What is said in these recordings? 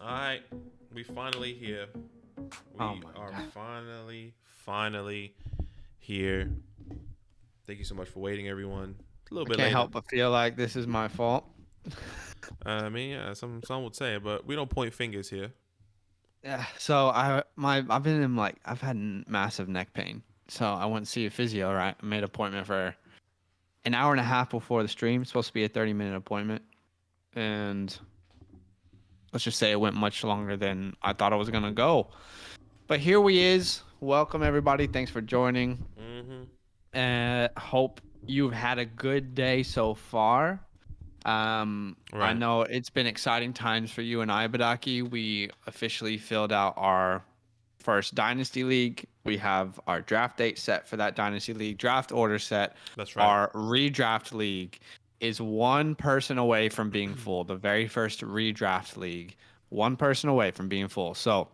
Alright, we finally here. Oh We my are god. finally here. Thank you so much for waiting, everyone. A little I bit can't later. help but feel like this is my fault. Yeah, some would say, but we don't point fingers here. Yeah. I've been in I've had massive neck pain. So I went to see a physio, right? I made an appointment for an hour and a half before the stream. It's supposed to be a 30-minute appointment. And let's just say it went much longer than I thought it was gonna go. But here we is. Welcome everybody. Thanks for joining. Mm-hmm. Hope you've had a good day so far. I Right. know it's been exciting times for you and I, Badaki. We officially filled out our first Dynasty League. We have our draft date set for that Dynasty League, draft order set. That's right. Our redraft league is one person away from being full. The very first redraft league, one person away from being full. So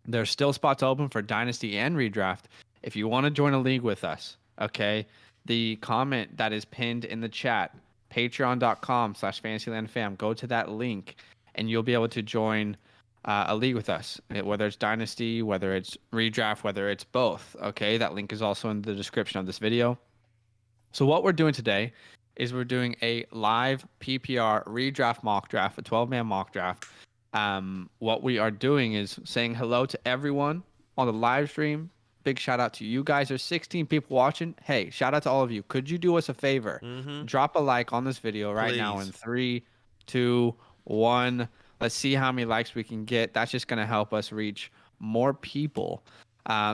there's still spots open for Dynasty and redraft. If you want to join a league with us, okay, the comment that is pinned in the chat, patreon.com/fantasylandfam, go to that link and you'll be able to join a league with us, whether it's Dynasty, whether it's redraft, whether it's both. Okay, that link is also in the description of this video. So what we're doing today is we're doing a live PPR redraft mock draft, a 12-man mock draft. What we are doing is saying hello to everyone on the live stream. Big shout out to you guys. There's 16 people watching. Hey, shout out to all of you. Could you do us a favor? Mm-hmm. Drop a like on this video right now in Please. 3, 2, 1. Let's see how many likes we can get. That's just gonna help us reach more people.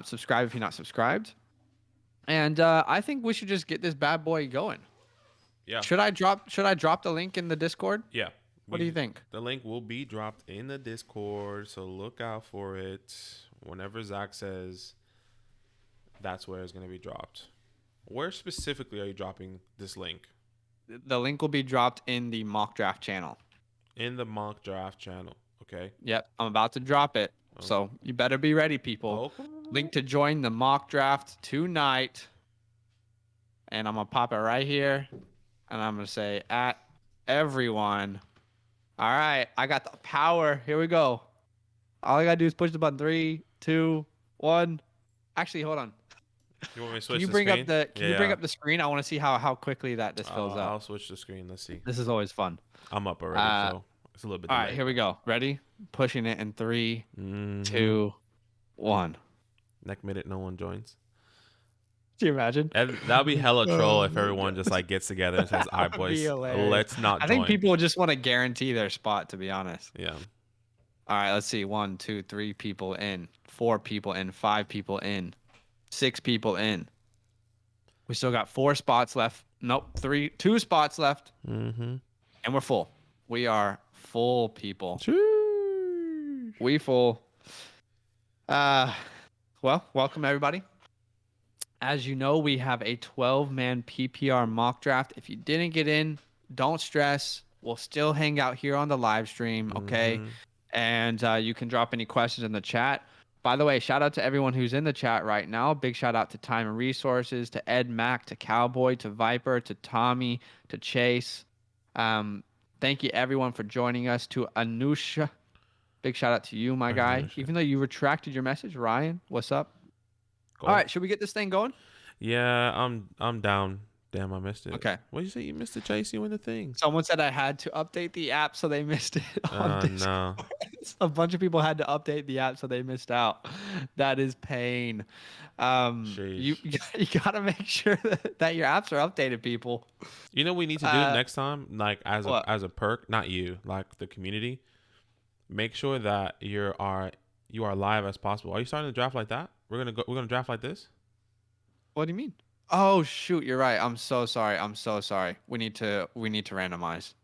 Subscribe if you're not subscribed. And I think we should just get this bad boy going. Yeah. Should I drop the link in the Discord? Yeah. What do you think? The link will be dropped in the Discord, so look out for it. Whenever Zach says that's where it's gonna be dropped. Where specifically are you dropping this link? The link will be dropped in the mock draft channel. In the mock draft channel. Okay. Yep, I'm about to drop it. Oh. So you better be ready, people. Okay. Link to join the mock draft tonight. And I'm going to pop it right here. And I'm going to say at everyone. All right, I got the power. Here we go. All I got to do is push the button. 3, 2, 1. Actually, hold on. You want me to switch Can you the bring screen? up the screen? I want to see how quickly this fills up. I'll switch the screen. Let's see. This is always fun. I'm up already, so it's a little bit All delayed. right, here we go. Ready? Pushing it in 3, Mhm. 2, 1. Next minute, no one joins. Can you imagine? That'll be hella troll if everyone just like gets together and says, "All right, That'd be boys, hilarious. let's not I join." think people just want to guarantee their spot, to be honest. Yeah. All right, let's see. 1, 2, 3 people in. 4 people in. 5 people in. 6 people in. We still got 4 spots left. Nope, 2 spots left, Mm-hmm. and we're full. We are full, people. True. We full. Well, welcome everybody. As you know, we have a 12-man PPR mock draft. If you didn't get in, don't stress. We'll still hang out here on the live stream, okay? Mhm. And you can drop any questions in the chat. By the way, shout out to everyone who's in the chat right now. Big shout out to Time and Resources, to Ed Mac, to Cowboy, to Viper, to Tommy, to Chase. Thank you everyone for joining us. To Anusha, big shout out to you, my guy. Anusha. Even though you retracted your message, Ryan, what's up? Cool. All right, should we get this thing going? Yeah, I'm down. Damn, I missed it. Okay. What did you say? You missed the chase? You win the thing. Someone said I had to update the app, so they missed it. On Discord. No. A bunch of people had to update the app, so they missed out. That is pain. You gotta make sure that your apps are updated, people. You know what we need to do next time, like as a perk, not you, like the community. Make sure that you are live as possible. Are you starting to draft like that? We're gonna draft like this. What do you mean? Oh shoot, you're right. I'm so sorry. We need to randomize.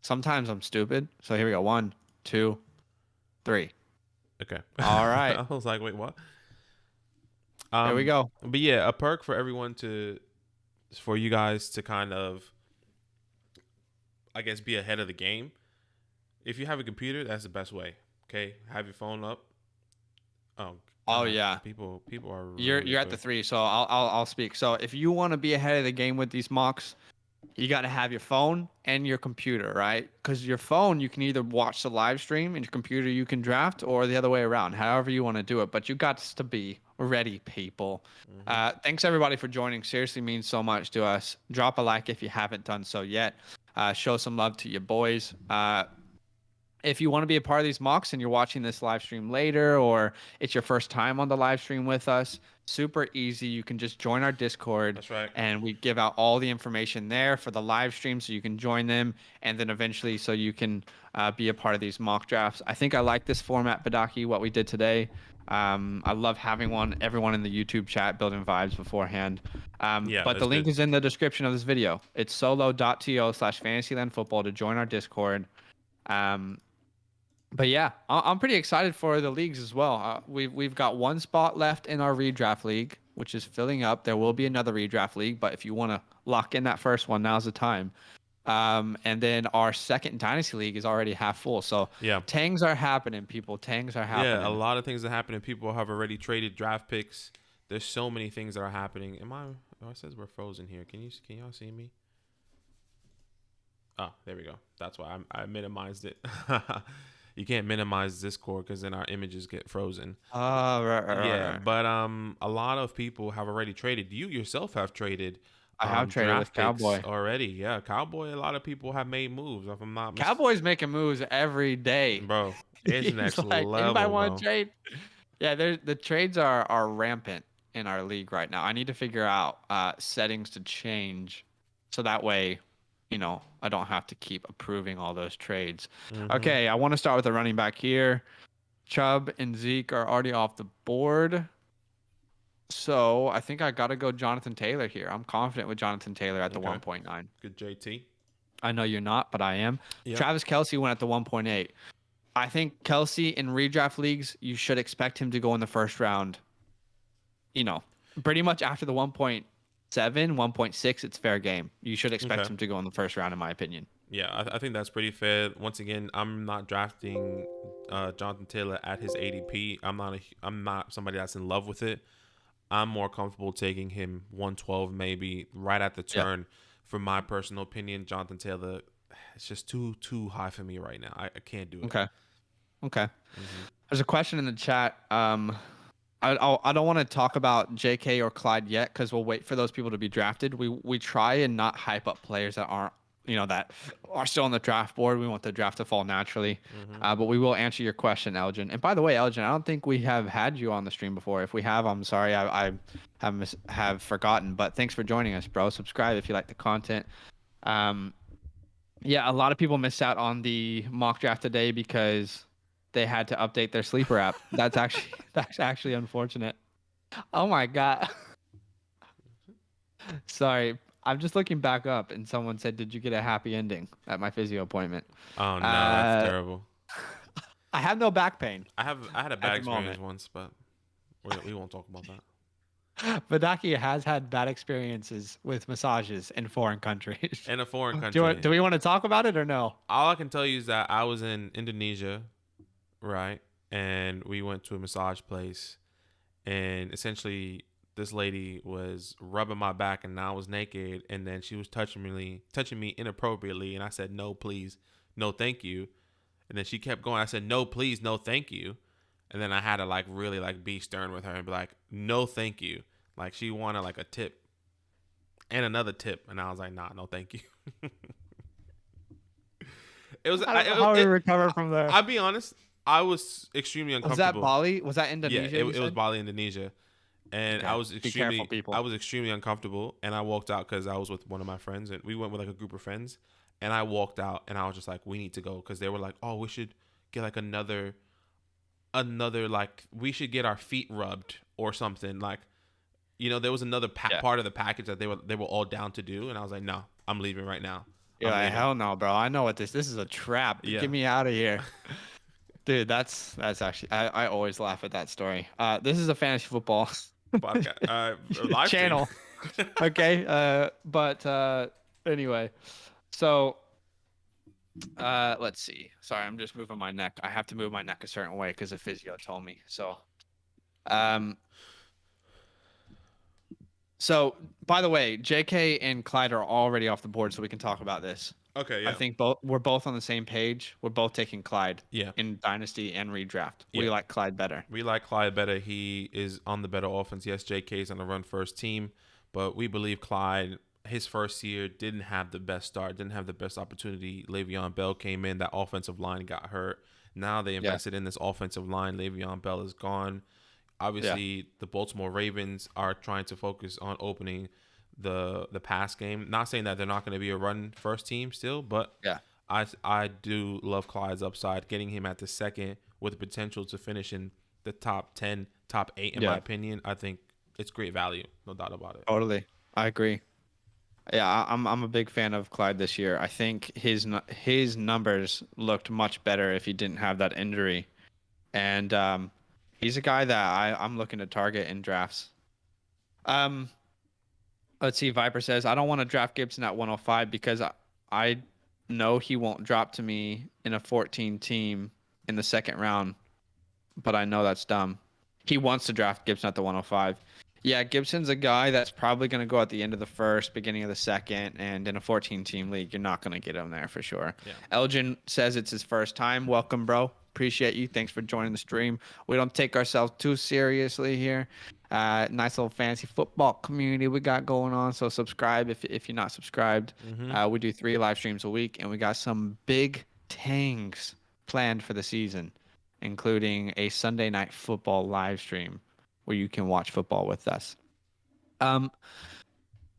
Sometimes I'm stupid. So here we go. 1, 2, 3. Okay. All right. I was like, wait, what? There we go. But yeah, a perk for everyone for you guys to kind of, I guess, be ahead of the game. If you have a computer, that's the best way. Okay, have your phone up. Oh yeah. People are. You're at the 3, so I'll speak. So if you want to be ahead of the game with these mocks, you got to have your phone and your computer, right? Because your phone, you can either watch the live stream, and your computer, you can draft, or the other way around, however you want to do it. But you got to be ready, people. Hmm. Thanks everybody for joining. Seriously means so much to us. Drop a like if you haven't done so yet. Show some love to your boys. If you want to be a part of these mocks and you're watching this live stream later, or it's your first time on the live stream with us, super easy. You can just join our Discord, That's right. and we give out all the information there for the live stream so you can join them, and then eventually so you can be a part of these mock drafts. I think I like this format, Badaki, what we did today. I love having everyone in the YouTube chat building vibes beforehand. Yeah, But the that's link good. is in the description of this video. It's solo.to/fantasylandfootball to join our Discord. Um, but yeah, I'm pretty excited for the leagues as well. We've got one spot left in our redraft league, which is filling up. There will be another redraft league, but if you want to lock in that first one, now's the time. And then our second dynasty league is already half full. So Yeah. tangs are happening, people. Tangs are Yeah, a happening. lot of things are happening. People have already traded draft picks. There's so many things that are happening. Am I? Oh, it says we're frozen here. Can y'all see me? Oh, there we go. That's why I minimized it. You can't minimize Discord because then our images get frozen. Oh, Yeah, right. but a lot of people have already traded. You yourself have traded I have traded with draft picks Cowboy. already. Yeah, Cowboy. A lot of people have made moves. If I'm not Cowboy's making moves every day. bro, it's He's next like, anybody level, want to bro. trade? Yeah, the trades are rampant in our league right now. I need to figure out settings to change so that way, I don't have to keep approving all those trades. Hmm. Okay, I want to start with the running back here. Chubb and Zeke are already off the board. So I think I got to go Jonathan Taylor here. I'm confident with Jonathan Taylor at the Okay, 1.9. good JT. I know you're not, but I am. Yep. Travis Kelce went at the 1.8. I think Kelsey in redraft leagues, you should expect him to go in the first round. Pretty much after the 1.7, 1.6, it's fair game. You should expect Okay. him to go in the first round, in my opinion. Yeah, I think that's pretty fair. Once again, I'm not drafting Jonathan Taylor at his ADP. I'm not somebody that's in love with it. I'm more comfortable taking him 112, maybe right at the Yeah. turn. For my personal opinion, Jonathan Taylor, it's just too high for me right now. I can't do it. Okay. Hmm. There's a question in the chat. I don't want to talk about JK or Clyde yet because we'll wait for those people to be drafted. We try and not hype up players that aren't, that are still on the draft board. We want the draft to fall naturally. Hmm. But we will answer your question, Elgin. And by the way, Elgin, I don't think we have had you on the stream before. If we have, I'm sorry. I have forgotten. But thanks for joining us, bro. Subscribe if you like the content. Um, yeah, a lot of people missed out on the mock draft today because they had to update their sleeper app. That's actually unfortunate. Oh my god. Sorry. I'm just looking back up and someone said, "Did you get a happy ending at my physio appointment?" Oh no, that's Uh terrible. I have no back pain I had a at bad the experience moment. once, but we won't talk about that. Vadaki has had bad experiences with massages in foreign countries. In a foreign Do country, we want to talk about it or no? all I can tell you is that I was in Indonesia, right? And we went to a massage place, and essentially this lady was rubbing my back, and I was naked, and then she was touching me inappropriately, and I said no, please, no, thank you, and then she kept going. I said no, please, no, thank you, and then I had to like really like be stern with her and be like no, thank you, like she wanted like a tip and another tip, and I was like nah, no, thank you. It was I don't know how we recover from there. I'll be honest. I was extremely Was that uncomfortable. Bali? Was that Yeah, Indonesia? it You was said. Bali, Indonesia, and Okay. Be careful, people. I was extremely uncomfortable, and I walked out because I was with one of my friends, and we went with like a group of friends, and I walked out, and I was just like, we need to go because they were like, oh, we should get like another like we should get our feet rubbed or something like, there was another Yeah. part of the package that they were all down to do, and I was like, no, I'm leaving right now. You're I'm like, leaving. hell no, bro. I know what this is a trap. Yeah. Get me out of here. Dude, that's actually I always laugh at that story. This is a fantasy football Podcast, live stream. channel. Okay. But anyway. So let's see. Sorry, I'm just moving my neck. I have to move my neck a certain way because the physio told me. So um So, by the way, JK and Clyde are already off the board, so we can talk about this. Okay, I yeah. think we're both on the same page. We're both taking Clyde Yeah. in Dynasty and redraft. Yeah. We like Clyde better. We like Clyde better. He is on the better offense. Yes, JK's on the run first team, but we believe Clyde, his first year, didn't have the best start, didn't have the best opportunity. Le'Veon Bell came in, that offensive line got hurt. Now they Yeah. invested in this offensive line. Le'Veon Bell is gone. Yeah. Obviously, the Baltimore Ravens are trying to focus on opening the pass game. Not saying that they're not going to be a run first team still, but Yeah. I do love Clyde's upside. Getting him at the second with the potential to finish in the top 10, top 8 in my Yeah. opinion, I think it's great value, no doubt about it. Totally. I agree. Yeah, I'm a big fan of Clyde this year. I think his numbers looked much better if he didn't have that injury, and he's a guy that I'm looking to target in drafts. Um, let's see. Viper says I don't want to draft Gibson at 105 because I know he won't drop to me in a 14 team in the second round, but I know that's dumb. He wants to draft Gibson at the 105. Yeah, Gibson's a guy that's probably going to go at the end of the first, beginning of the second, and in a 14-team league, you're not going to get him there for sure. Yeah. Elgin says it's his first time. Welcome, bro. Appreciate you. Thanks for joining the stream. We don't take ourselves too seriously here. Nice little fantasy football community we got going on. So subscribe if you're not subscribed. We do 3 live streams a week, and we got some big tangs planned for the season, including a Sunday night football live stream where you can watch football with us.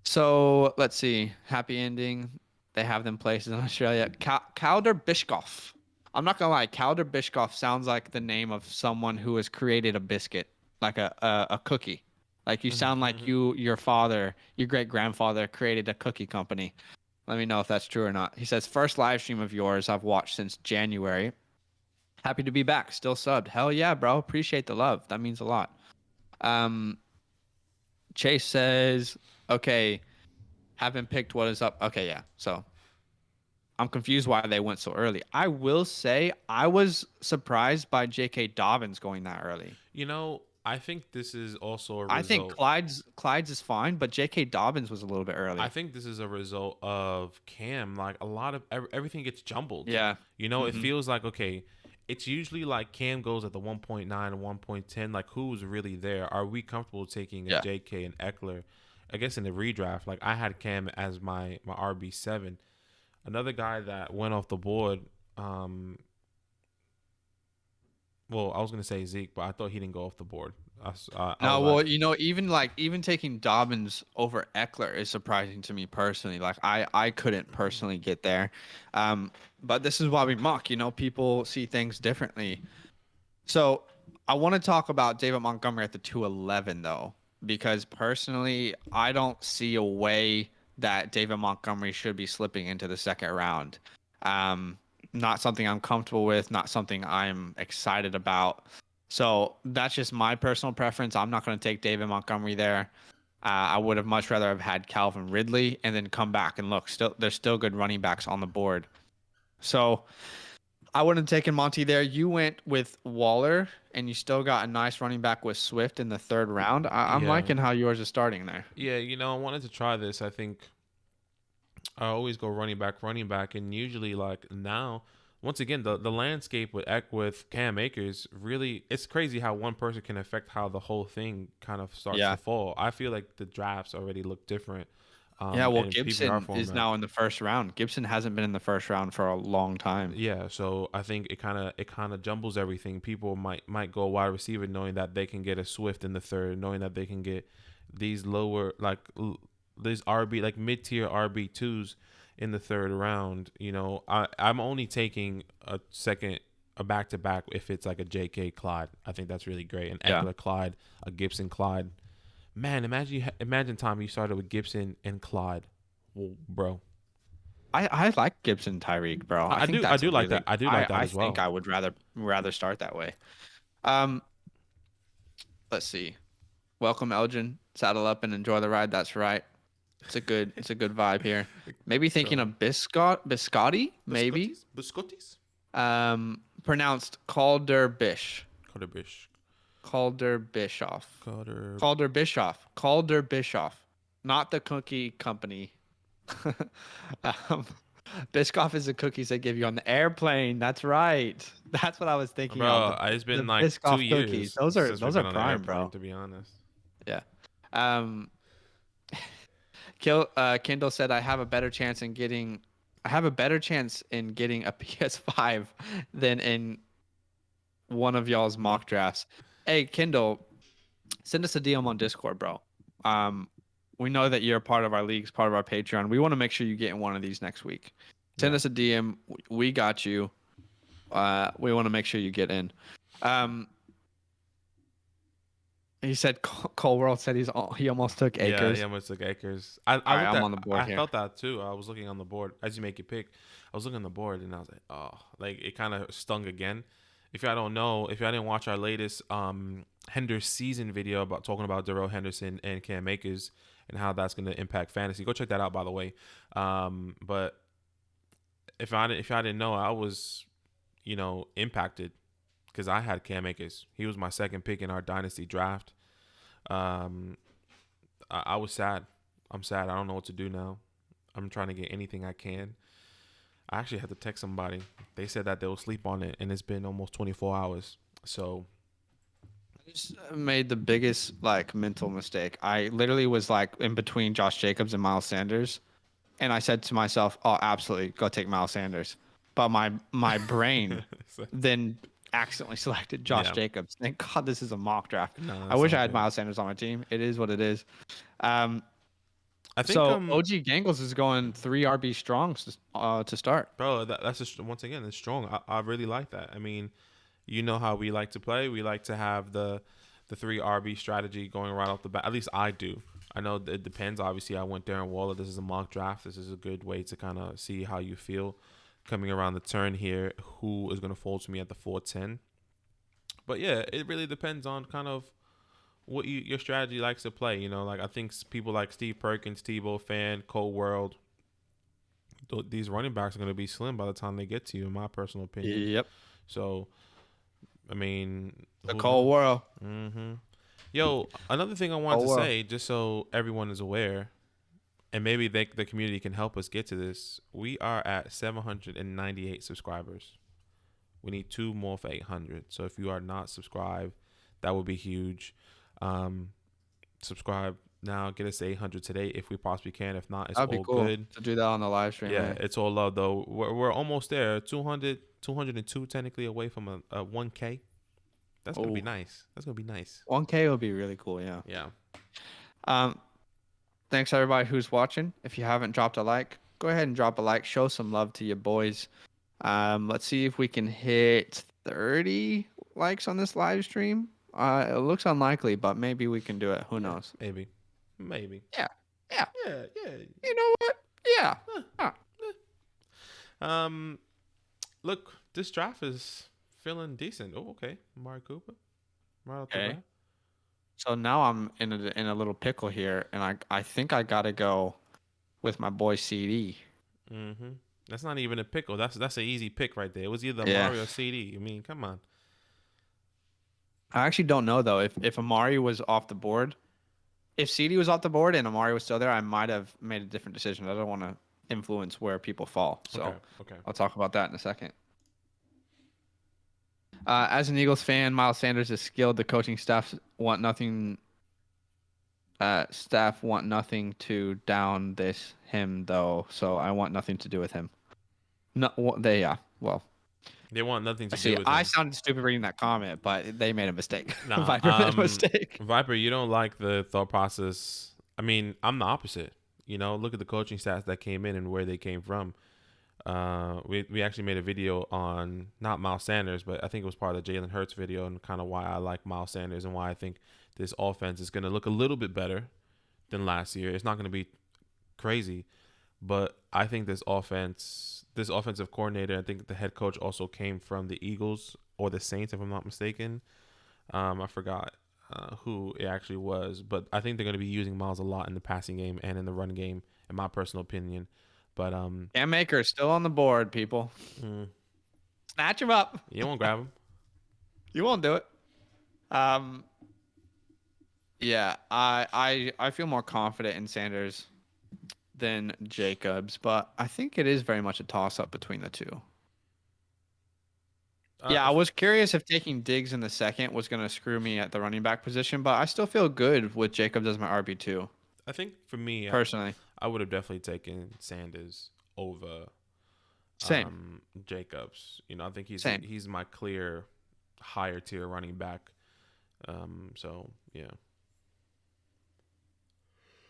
So let's see. Happy ending. They have them places in Australia. Calder Biscoff. I'm not gonna lie. Calder Biscoff sounds like the name of someone who has created a biscuit, like a cookie. Like you sound like your father, your great grandfather created a cookie company. Let me know if that's true or not. He says, first live stream of yours I've watched since January. Happy to be back. Still subbed. Hell yeah, bro. Appreciate the love. That means a lot. Chase says, okay, haven't picked what is up. Okay, yeah. So I'm confused why they went so early. I will say I was surprised by J.K. Dobbins going that early. I think this is also a result. I think Clyde's is fine, but J.K. Dobbins was a little bit early. I think this is a result of Cam. Like a lot of everything gets jumbled. Yeah. It feels like, okay, it's usually like Cam goes at the 1.9 and 1.10. Like, who's really there? Are we comfortable taking a JK and Eckler? I guess in the redraft, like I had Cam as my RB7. Another guy that went off the board, well, I was gonna say Zeke, but I thought he didn't go off the board. Even taking Dobbins over Eckler is surprising to me personally. Like I couldn't personally get there, but this is why we mock. People see things differently. So I want to talk about David Montgomery at the 211 though, because personally I don't see a way that David Montgomery should be slipping into the second round. Not something I'm comfortable with, not something I'm excited about. So that's just my personal preference. I'm not going to take David Montgomery there. I would have much rather have had Calvin Ridley and then come back and look. There's still good running backs on the board. So I wouldn't have taken Monty there. You went with Waller, and you still got a nice running back with Swift in the third round. I'm liking how yours is starting there. Yeah, I wanted to try this. I think I always go running back, and usually like now, once again, the landscape with Cam Akers, really, it's crazy how one person can affect how the whole thing kind of starts to fall. I feel like the drafts already look different. Gibson is now in the first round. Gibson hasn't been in the first round for a long time. Yeah, so I think it kind of jumbles everything. People might go wide receiver knowing that they can get a Swift in the third, knowing that they can get these lower these RB like mid-tier RB2s in the third round. I'm only taking a back-to-back if it's like a JK Clyde. I think that's really great. An Eckler Clyde, a Gibson Clyde. Man, imagine Tom, you started with Gibson and Clyde. Well, bro. I like Gibson Tyreek, bro. I do like that. I do like that as well. I think I would rather start that way. Let's see. Welcome, Elgin. Saddle up and enjoy the ride. That's right. It's a good vibe here. Maybe thinking of biscotti, maybe. Biscottis? Pronounced Calder-Bish. Calder-Bish. Calder-Bischoff. Calder. Calder-Bischoff. Calder-Bischoff. not the cookie company. um, Biscoff is the cookies they give you on the airplane. That's right. That's what I was thinking of. Bro, it's The been like Biscoff 2 cookies. years Those since we've are been on an prime, airplane, bro. to be honest. Yeah. Um, Kindle said I have a better chance in getting a PS5 than in one of y'all's mock drafts. Hey, Kindle, send us a DM on Discord, bro. Um, we know that you're a part of our leagues, part of our Patreon. We want to make sure you get in one of these next week. Send Yeah. us a DM. We got you. We want to make sure you get in. He said Cole World said he almost took Yeah, Acres. he almost took Acres. All right, I'm on the board I here. felt that too. I was looking on the board as you make your pick. I was looking on the board and I was like, oh, like it kind of stung again. If y'all don't know, if y'all didn't watch our latest Henderson season video about talking about Darrell Henderson and Cam Akers and how that's going to impact fantasy, go check that out, by the way. But if y'all didn't know, I was, impacted because I had Cam Akers. He was my second pick in our dynasty draft. I was sad. I'm sad. I don't know what to do now. I'm trying to get anything I can. I actually had to text somebody. They said that they'll sleep on it, and it's been almost 24 hours. So I just made the biggest mental mistake. I literally was in between Josh Jacobs and Miles Sanders, and I said to myself, "Oh, absolutely, go take Miles Sanders." But my brain then accidentally selected Josh Jacobs. Thank God this is a mock draft. No, I wish I had Miles Sanders on my team. It is what it is. I think OG Gangles is going 3 RB strongs to start. Bro, that's just, once again, it's strong. I really like that. I mean, you know how we like to play. We like to have the 3 RB strategy going right off the bat. At least I do. I know it depends. Obviously, I went Darren Waller. This is a mock draft. This is a good way to kind of see how you feel coming around the turn here. Who is going to fall to me at the 410? But yeah, it really depends on kind of what your strategy likes to play. I think people like Steve Perkins, Tebow Fan, Cole World, these running backs are going to be slim by the time they get to you, in my personal opinion. Yep. So, I mean, the Cole World. Mm-hmm. Yo, another thing I wanted to say, just so everyone is aware, and maybe the community can help us get to this. We are at 798 subscribers. We need 2 more for 800. So if you are not subscribed, that would be huge. Subscribe now. Get us to 800 today if we possibly can. If not, it's That'd all be cool good to do that on the live stream. Yeah, it's all love though. We're almost there. 202 technically away from a 1K. That's gonna be nice. 1K would be really cool. Yeah. Yeah. Thanks everybody who's watching. If you haven't dropped a like, go ahead and drop a like. Show some love to your boys. Let's see if we can hit 30 likes on this live stream. It looks unlikely, but maybe we can do it. Who knows? Maybe. Yeah. Yeah. You know what? Yeah. Look, this draft is feeling decent. Oh, okay. Amari Cooper. Right off the bat. So now I'm in a little pickle here, and I think I gotta go with my boy CD. Mm-hmm. That's not even a pickle. That's an easy pick right there. It was either Amari or CD. I mean, come on. I actually don't know though if Amari was off the board. If CD was off the board and Amari was still there, I might have made a different decision. I don't want to influence where people fall. So okay. I'll talk about that in a second. As an Eagles fan, Miles Sanders is skilled. The coaching staff want nothing. Staff want nothing to down him though, so I want nothing to do with him. No, they want nothing to do with him. I sounded stupid reading that comment, but they made a mistake. Viper made a mistake. Viper, you don't like the thought process. I mean, I'm the opposite. Look at the coaching staff that came in and where they came from. We actually made a video on not Miles Sanders, but I think it was part of the Jalen Hurts video and kind of why I like Miles Sanders and why I think this offense is going to look a little bit better than last year. It's not going to be crazy, but I think this offensive coordinator, I think the head coach also came from the Eagles or the Saints, if I'm not mistaken. I forgot who it actually was, but I think they're going to be using Miles a lot in the passing game and in the run game, in my personal opinion. But Cam Akers still on the board, people. Snatch him up. You won't grab him. You won't do it. Yeah, I feel more confident in Sanders than Jacobs, but I think it is very much a toss up between the two. Yeah, I If, was curious if taking Diggs in the second was going to screw me at the running back position, but I still feel good with Jacobs as my RB2 I think for me, personally. I would have definitely taken Sanders over Same, Jacobs. You know, I think same. he's my clear higher tier running back. So yeah,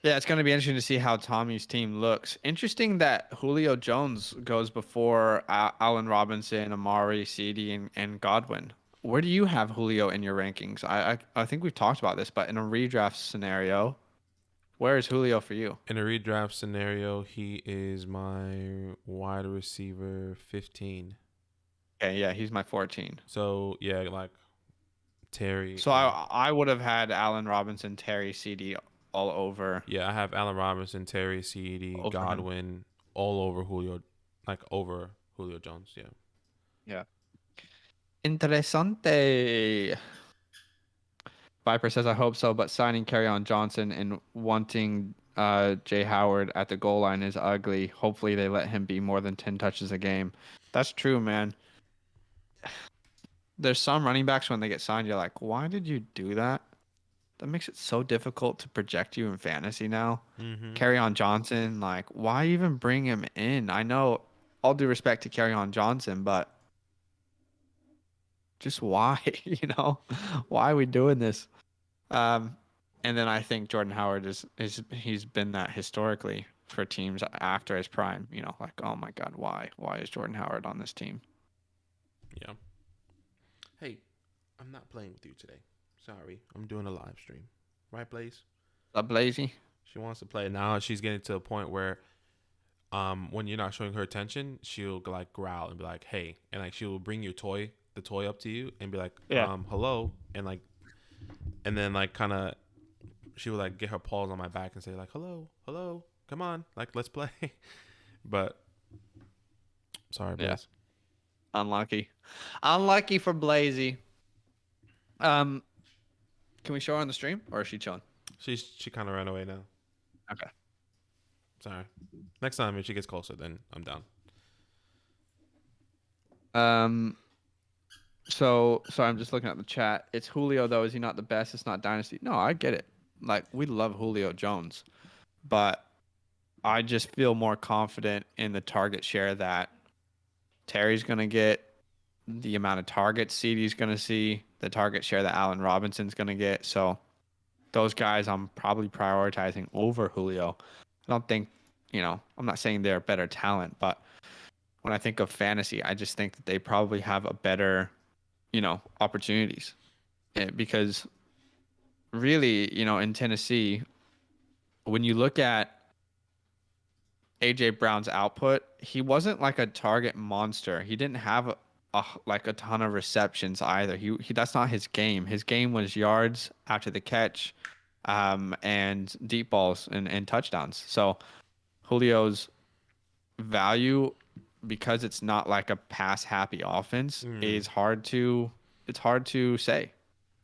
Yeah, it's going to be interesting to see how Tommy's team looks. Interesting that Julio Jones goes before Allen Robinson, Amari, CD, and Godwin. Where do you have Julio in your rankings? I think we've talked about this, but in a redraft scenario, where is Julio for you? in a redraft scenario, he is my wide receiver 15. Okay, yeah, he's my 14. So yeah, like Terry. So I would have had Allen Robinson, Terry, CD all Yeah, I have Allen Robinson, Terry, CD, over him. Godwin, all over Julio, like over Julio Jones. Yeah. Yeah. Interesante. Viper says, I hope so, but signing on Johnson and wanting Jay Howard at the goal line is ugly. Hopefully they let him be more than 10 touches a game. That's true, man. There's some running backs when they get signed, you're like, why did you do that? That makes it so difficult to project you in fantasy now. Mm-hmm. On Johnson, like, why even bring him in? I know, all due respect to on Johnson, but just why? You know, why are we doing this? Um, and then I think Jordan Howard is he's been that historically for teams after his prime. You know, like, oh my God, why? Why is Jordan Howard on this team? Yeah. Hey, I'm not playing with you today. Sorry, I'm doing a live stream. Right, Blaze? Blazy. She wants to play now. She's getting to a point where, when you're not showing her attention, she'll like growl and be like, "Hey," and like she'll bring the toy up to you, and be like, Yeah. hello," and then like kind of, she would like get her paws on my back and say like, "Hello, hello, come on, like let's play." But sorry, Yeah. Blaze. Unlucky. Unlucky for Blazy. Um, can we show her on the stream or is she chilling? She kind of ran away now. Okay. Sorry. Next time if she gets closer, then I'm down. Um, so I'm just looking at the chat. It's Julio though. Is he not the best? It's not Dynasty. No, I get it. Like we love Julio Jones, but I just feel more confident in the target share that Terry's gonna get, the amount of targets CD's gonna see, the target share that Allen Robinson's gonna get. So those guys I'm probably prioritizing over Julio. I don't think, I'm not saying they're better talent, but when I think of fantasy, I just think that they probably have a better, opportunities. Because really, in Tennessee, when you look at AJ Brown's output, he wasn't like a target monster. He didn't have like a ton of receptions either. He that's not his game. His game was yards after the catch, and deep balls and touchdowns. So Julio's value, because it's not like a pass happy offense, Mm, is hard to say,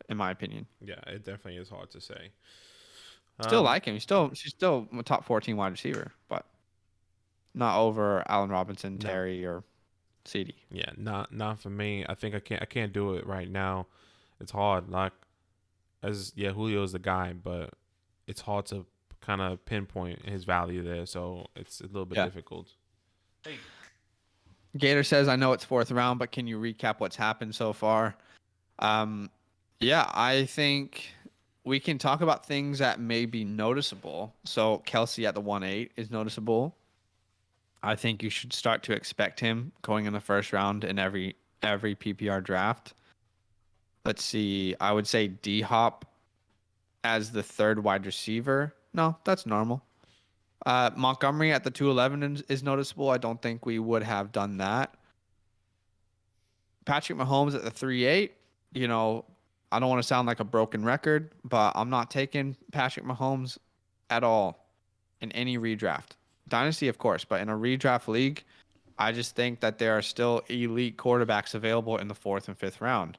in my opinion. yeah, it definitely is hard to say. Still Um, like him. She's still a top 14 wide receiver, but not over Allen Robinson, no, Terry, or CD. yeah, not for me. I think I can't do it right now. It's hard. Like, as yeah, Julio's the guy, but it's hard to kind of pinpoint his value there. So it's a little bit Yeah. difficult. Hey. Gator says, I know it's fourth round, but can you recap what's happened so far? Um, yeah, I think we can talk about things that may be noticeable. So Kelsey at the 1-8 is noticeable. I think you should start to expect him going in the first round in every PPR draft. Let's see. I would say D Hop as the third wide receiver. No, that's normal. Montgomery at the 211 is noticeable. I don't think we would have done that. Patrick Mahomes at the 3-8. I don't want to sound like a broken record, but I'm not taking Patrick Mahomes at all in any redraft. Dynasty, of course, but in a redraft league, I just think that there are still elite quarterbacks available in the fourth and fifth round.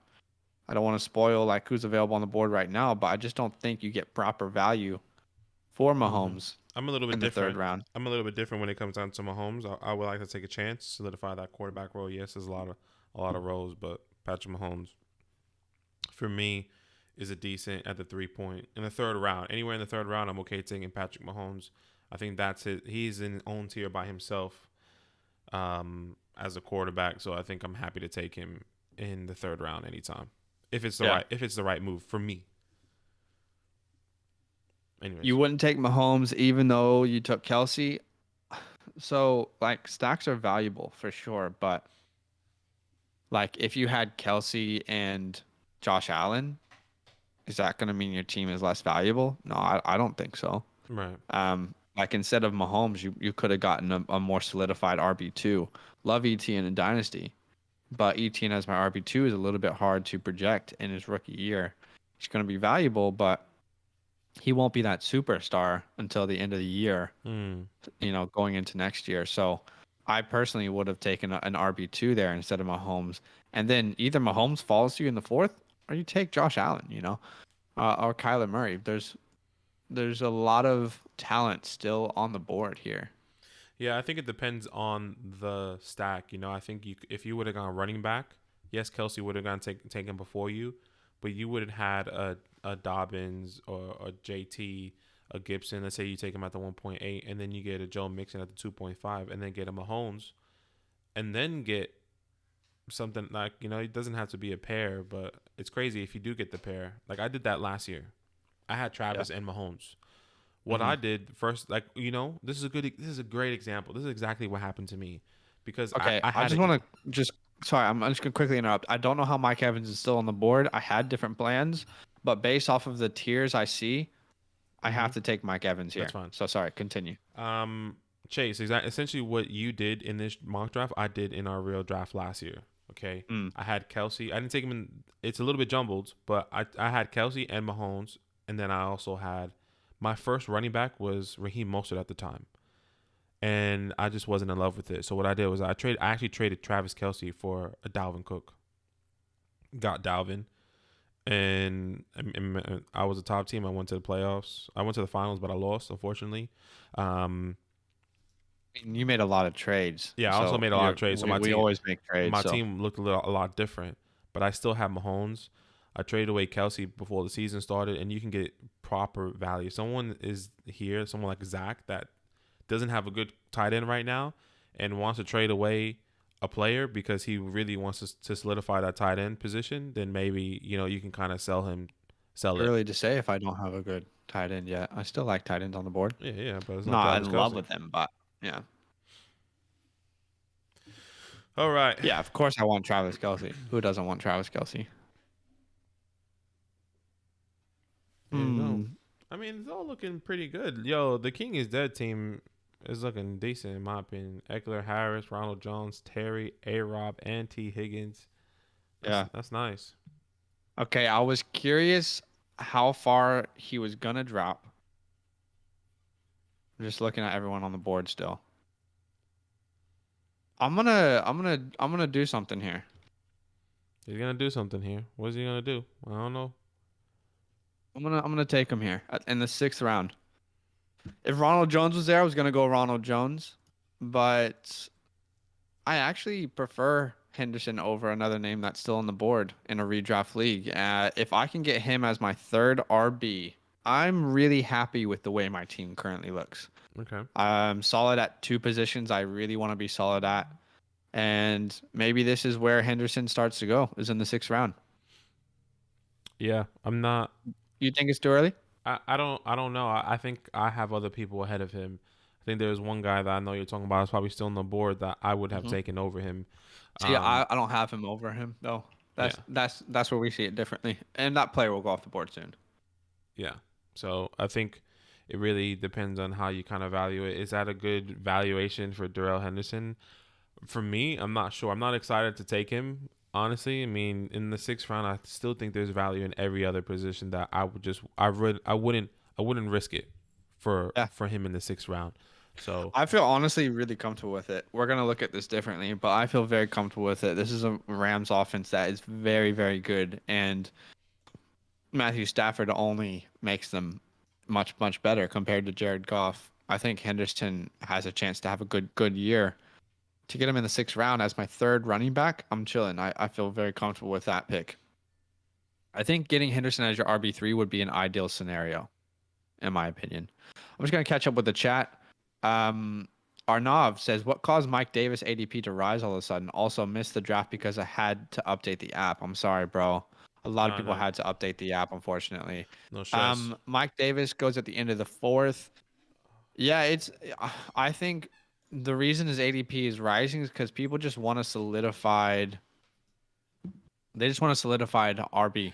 I don't want to spoil like who's available on the board right now, but I just don't think you get proper value for Hmm. Mahomes I'm a little bit in the third different. round. I'm a little bit different when it comes down to Mahomes. I would like to take a chance, solidify that quarterback role. Yes, there's a lot of roles, but Patrick Mahomes for me is a decent at the 3 point in the third round. Anywhere in the third round, I'm okay taking Patrick Mahomes. I think that's it. He's in own tier by himself as a quarterback, so I think I'm happy to take him in the third round anytime Yeah. if it's the right move for me. You Anyways, wouldn't take Mahomes even though you took Kelsey. So like stacks are valuable for sure, but like if you had Kelsey and Josh Allen, is that going to mean your team is less valuable? No, I don't think so. right. Like instead of Mahomes, you could have gotten a more solidified RB2. Love ETN in Dynasty, but ETN as my RB2 is a little bit hard to project in his rookie year. He's going to be valuable, but he won't be that superstar until the end of the year, Mm. going into next year. So I personally would have taken an RB2 there instead of Mahomes. And then either Mahomes falls to you in the fourth or you take Josh Allen, or Kyler Murray. There's a lot of talent still on the board here. Yeah, I think it depends on the stack. I think if you would have gone running back, yes, Kelsey would have gone taken before you, but you would have had a Dobbins or a JT, a Gibson. Let's say you take him at the 1.8, and then you get a Joe Mixon at the 2.5, and then get a Mahomes, and then get something like it doesn't have to be a pair, but it's crazy if you do get the pair. Like I did that last year. I had Yeah. Travis and Mahomes. What Hmm. I did first, like this is a great example. This is exactly what happened to me, because I, Okay, I I had just a want to sorry, I'm just gonna quickly interrupt. I don't know how Mike Evans is still on the board. I had different plans, but based off of the tiers I see, I hmm have to take Mike Evans that's here. fine. So sorry, continue. Chase, essentially what you did in this mock draft, I did in our real draft last year. Okay, Mm. I had Kelsey. I didn't take him in. It's a little bit jumbled, but I had Kelsey and Mahomes, and then I also had my first running back was Raheem Mostert at the time, and I just wasn't in love with it. So what I did was I actually traded Travis Kelsey for a Dalvin Cook. Got Dalvin, and I was a top team. I went to the playoffs. I went to the finals, but I lost, unfortunately. Um, I mean, you made a lot of trades, yeah, I also so made a lot of trades. So we always make trades. my So team looked a lot different, but I still have Mahomes. I traded away Kelsey before the season started, and you can get proper value. Someone is here, someone like Zach that doesn't have a good tight end right now, and wants to trade away a player because he really wants to solidify that tight end position. Then maybe you can kind of sell it. early to say if I don't have a good tight end yet. I still like tight ends on the board. Yeah, yeah, but it's not Not Travis in love Kelsey. with him, but yeah, All right, yeah. Of course, I want Travis Kelsey. Who doesn't want Travis Kelsey? there you go. Hmm. I mean, it's all looking pretty good. Yo, the King is Dead team is looking decent in my opinion. Eckler, Harris, Ronald Jones, Terry, A. Rob, and T. Higgins. That's Yeah. that's nice. Okay, I was curious how far he was gonna drop. I'm just looking at everyone on the board still. I'm gonna do something here. He's gonna do something here. What is he gonna do? I don't know. I'm gonna take him here in the sixth round. If Ronald Jones was there, I was gonna go Ronald Jones, but I actually prefer Henderson over another name that's still on the board in a redraft league. If I can get him as my third RB, I'm really happy with the way my team currently looks. Okay. I'm solid at two positions I really want to be solid at. And maybe this is where Henderson starts to go, is in the sixth round. Yeah, I'm not. You think it's too early? I don't know. I think I have other people ahead of him. I think there's one guy that I know you're talking about is probably still on the board that I would have Hmm. taken over him. See, Um, I don't have him over him though. yeah, That's where we see it differently. And that player will go off the board soon. yeah. So I think it really depends on how you kind of value it. Is that a good valuation for Darrell Henderson? For me, I'm not sure. I'm not excited to take him. Honestly, I mean, in the sixth round, I still think there's value in every other position that I wouldn't risk it for Yeah. for him in the sixth round. So I feel honestly really comfortable with it. We're gonna look at this differently, but I feel very comfortable with it. This is a Rams offense that is very, very good, and Matthew Stafford only makes them much, much better compared to Jared Goff. I think Henderson has a chance to have a good year. To get him in the 6th round as my third running back, I'm chilling. I feel very comfortable with that pick. I think getting Henderson as your RB3 would be an ideal scenario, in my opinion. I'm just going to catch up with the chat. Arnav says, what caused Mike Davis ADP to rise all of a sudden? Also missed the draft because I had to update the app. I'm sorry, bro. A lot of no, people no, had to update the app, unfortunately. no stress. Mike Davis goes at the end of the 4th. Yeah, I think the reason his ADP is rising is because people just want a solidified. They just want a solidified RB,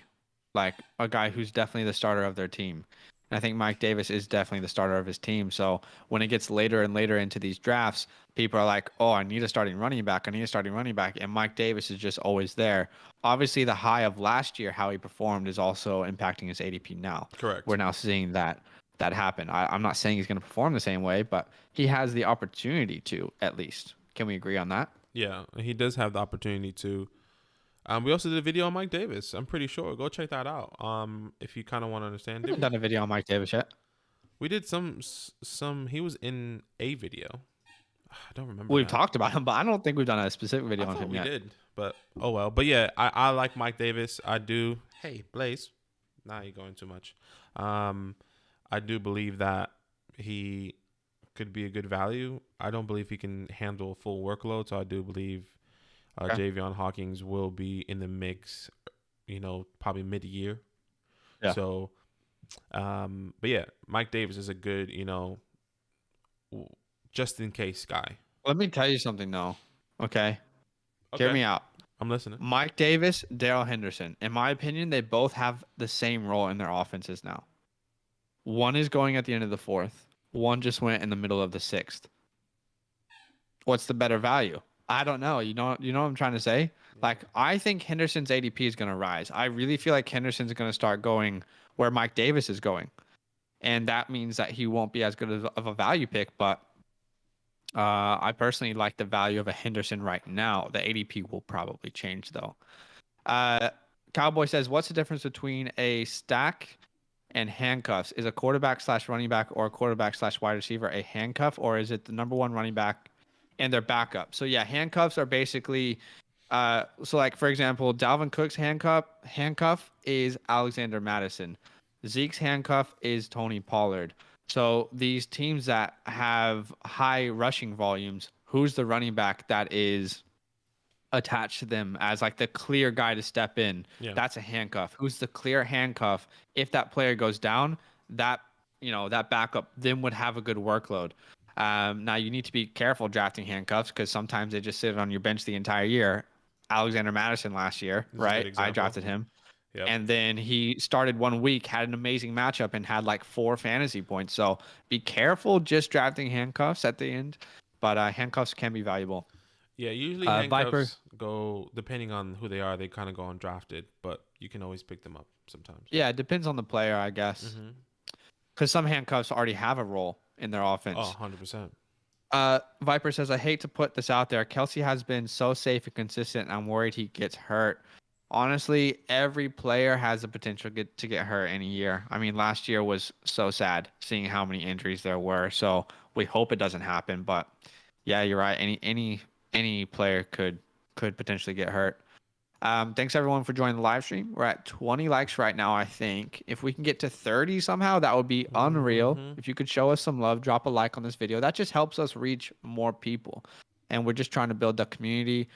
like a guy who's definitely the starter of their team. And I think Mike Davis is definitely the starter of his team. So when it gets later and later into these drafts, people are like, "Oh, I need a starting running back. I need a starting running back." And Mike Davis is just always there. Obviously, the high of last year, how he performed, is also impacting his ADP now. We're Correct. now seeing that happen. I'm not saying he's going to perform the same way, but he has the opportunity to at least. Can we agree on that? Yeah, he does have the opportunity to. We also did a video on Mike Davis. I'm pretty sure. Go check that out. If you kind of want to understand, We haven't done a video on Mike Davis yet. we did some. He was in a video. I don't remember We've now. talked about him, but I don't think we've done a specific I video on thought him we yet. did, but oh well. But yeah, I like Mike Davis. I do. Hey, Blaze. Now you're going too much. I do believe that he could be a good value. I don't believe he can handle a full workload, so I do believe Okay. Javion Hawkins will be in the mix. Probably mid-year. Yeah. So, but yeah, Mike Davis is a good, just in case guy. Let me tell you something though. Okay. Hear Okay, me out. I'm listening. Mike Davis, Daryl Henderson. In my opinion, they both have the same role in their offenses now. One is going at the end of the 4th. One just went in the middle of the 6th. What's the better value? I don't know. You know what I'm trying to say? Like, I think Henderson's ADP is going to rise. I really feel like Henderson's going to start going where Mike Davis is going. And that means that he won't be as good of a value pick, but I personally like the value of a Henderson right now. The ADP will probably change though. Uh, Cowboy says, "What's the difference between a stack and handcuffs? Is a quarterback slash running back or a quarterback slash wide receiver a handcuff, or is it the number one running back and their backup?" So yeah, handcuffs are basically, so like for example, Dalvin Cook's handcuff is Alexander Madison. Zeke's handcuff is Tony Pollard. So these teams that have high rushing volumes, who's the running back that is attached to them as like the clear guy to step in? Yeah. That's a handcuff. Who's the clear handcuff? If that player goes down, that that backup then would have a good workload. Now you need to be careful drafting handcuffs because sometimes they just sit on your bench the entire year. Alexander Madison last year, This is a good right? I example. drafted him. Yep. And then he started 1 week, had an amazing matchup, and had like 4 fantasy points. So be careful just drafting handcuffs at the end, but handcuffs can be valuable. Yeah, usually Viper, handcuffs go depending on who they are. They kind of go undrafted, but you can always pick them up sometimes. yeah, it depends on the player, I guess, Mm-hmm. because some handcuffs already have a role in their Oh, offense. 100%. Viper says, I hate to put this out there. Kelsey has been so safe and consistent. I'm worried he gets hurt. Honestly, every player has the potential to get hurt any year. I mean, last year was so sad seeing how many injuries there were. So we hope it doesn't happen. But yeah, you're right. Any player could potentially get hurt. Thanks everyone for joining the live stream. We're at 20 likes right now, I think. If we can get to 30 somehow, that would be unreal. Mm-hmm. If you could show us some love, drop a like on this video. That just helps us reach more people. And we're just trying to build the community.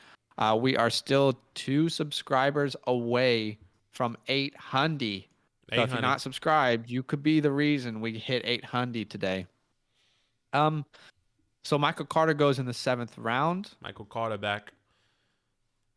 We are still 2 subscribers away from 800. So if you're 800. not subscribed, you could be the reason we hit 800 today. So Michael Carter goes in the 7th round. Michael Carter back.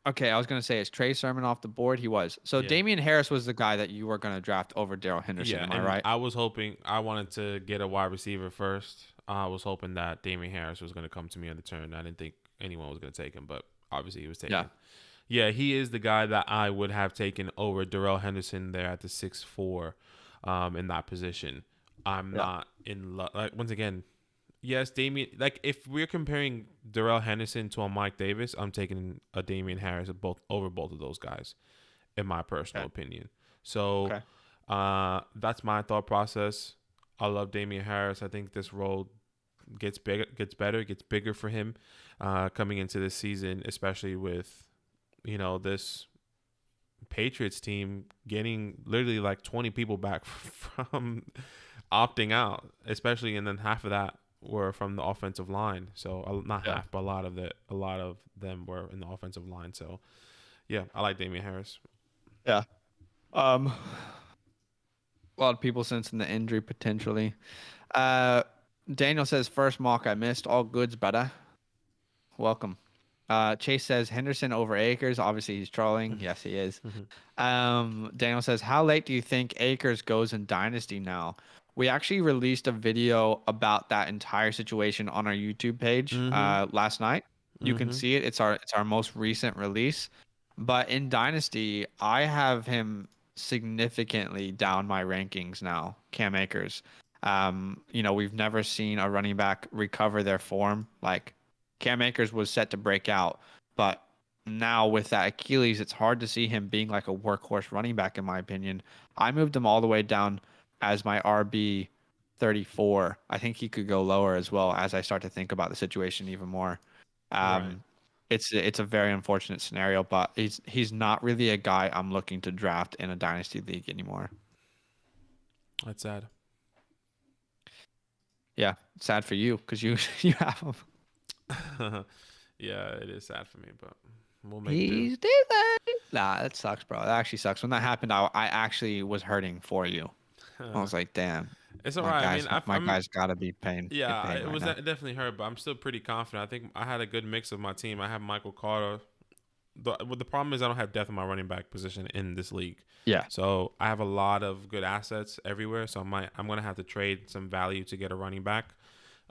Okay, I was going to say, is Trey Sermon off the board? He was. So Yeah. Damian Harris was the guy that you were going to draft over Daryl Henderson. Yeah, Am I and right? I was hoping I wanted to get a wide receiver first. I was hoping that Damian Harris was going to come to me on the turn. I didn't think anyone was going to take him, but obviously he was taken. Yeah. Yeah, he is the guy that I would have taken over Darrell Henderson there at the 6'4", in that position. I'm not in love. Like, once again, yes, Damian. Like if we're comparing Darrell Henderson to a Mike Davis, I'm taking a Damian Harris over both of those guys, in my personal Okay. opinion. So, Okay. that's my thought process. I love Damian Harris. I think this role gets bigger, gets bigger for him, coming into this season, especially with this Patriots team getting literally like 20 people back from opting out, especially, and then half of that were from the offensive line. So not Yeah. half, but a lot of them were in the offensive line. So yeah, I like Damian Harris. Yeah. A lot of people sensing the injury potentially. Uh, Daniel says first mock I missed. All goods, brother. Welcome. Chase says Henderson over Akers. Obviously, he's trolling. Yes, he is. Daniel says, how late do you think Akers goes in Dynasty now? We actually released a video about that entire situation on our YouTube page Mm-hmm. last night. You can Mm-hmm. see it. It's our most recent release. But in Dynasty, I have him significantly down my rankings now, Cam Akers. We've never seen a running back recover their form. Like Cam Akers was set to break out, but now with that Achilles, it's hard to see him being like a workhorse running back, in my opinion. I moved him all the way down as my RB 34. I think he could go lower as well as I start to think about the situation even more. Right. Um, it's a very unfortunate scenario, but he's not really a guy I'm looking to draft in a dynasty league anymore. That's sad. Yeah, sad for you because you you have him. Yeah, it is sad for me, but we'll make do. He's delayed. Nah, that sucks, bro. That actually sucks. When that happened, I actually was hurting for you. I was like, damn, It's all right. I mean, my I'm guy's got to be paying in yeah, pain it right was now. definitely hurt, but I'm still pretty confident. I think I had a good mix of my team. I have Michael Carter. The problem is I don't have depth in my running back position in this league. Yeah, So I have a lot of good assets everywhere. So I'm gonna have to trade some value to get a running back,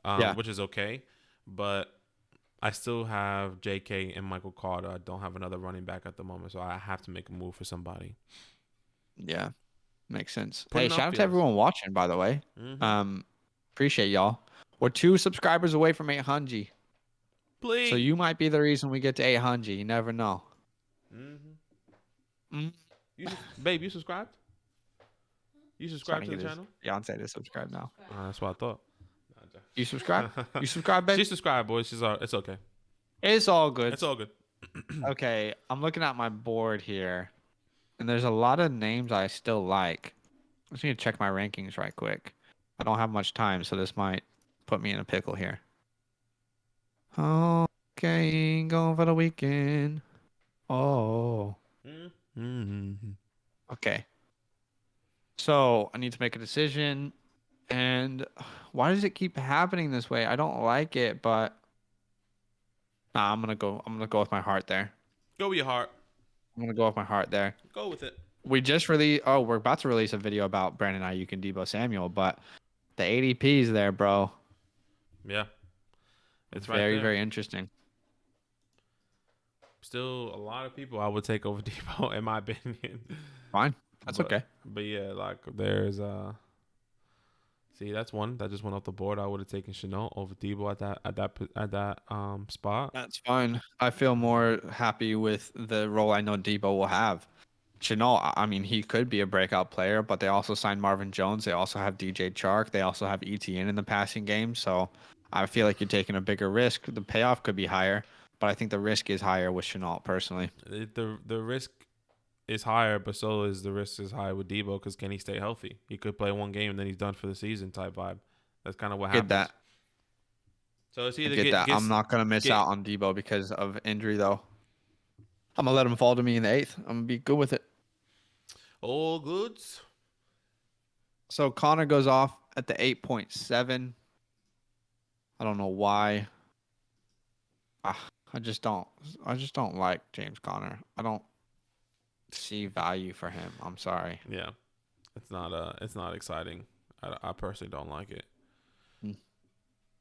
yeah, which is okay. But I still have J.K. and Michael Carter. I don't have another running back at the moment, so I have to make a move for somebody. yeah. Makes sense. Hey, Putting shout out out to feelers. everyone watching, by the way. Mm-hmm. Um, Appreciate y'all. We're 2 subscribers away from 800, so Please. you might be the reason we get to 800. You never know. Mm-hmm. Mm. Babe, you subscribed? You Trying subscribed to to the get his channel? fiance to subscribe now. That's what I thought. You subscribe? You subscribe, babe? She subscribed, boys. It's okay. It's all good. It's all good. Okay, I'm looking at my board here, and there's a lot of names I still like. I just need to check my rankings right quick. I don't have much time, so this might put me in a pickle here. Okay, going for the weekend. Oh, Mm-hmm. okay. So I need to make a decision, and why does it keep happening this way? I don't like it, but nah, I'm gonna go. I'm gonna go with my heart there. Go with your heart. I'm gonna go with my heart there. Go with it. We just released. Oh, we're about to release a video about Brandon Ayuk and Debo Samuel, but the ADP's there, bro. Yeah, it's right Very, there. very interesting. Still, a lot of people I would take over Debo, in my opinion. Fine, that's but okay. but yeah, like there's see, that's one that just went off the board. I would have taken Chanel over Debo at that spot. That's fine. I feel more happy with the role I know Debo will have. Chanel, I mean, he could be a breakout player, but they also signed Marvin Jones. They also have DJ Chark. They also have ETN in the passing game. So I feel like you're taking a bigger risk. The payoff could be higher, but I think the risk is higher with Chanel personally. The risk is higher, but so is the risk is high with Debo because can he stay healthy? He could play one game and then he's done for the season type vibe. That's kind of what Get happens. that. So it's I either get that. I'm not gonna miss get out on Debo because of injury though. I'm gonna let him fall to me in the eighth. I'm gonna be good with it. all goods. So Connor goes off at the 8.7. I don't know why. I just don't. I just don't like James Conner. I don't see value for him. I'm sorry. Yeah, it's not exciting. I personally don't like it. Hmm.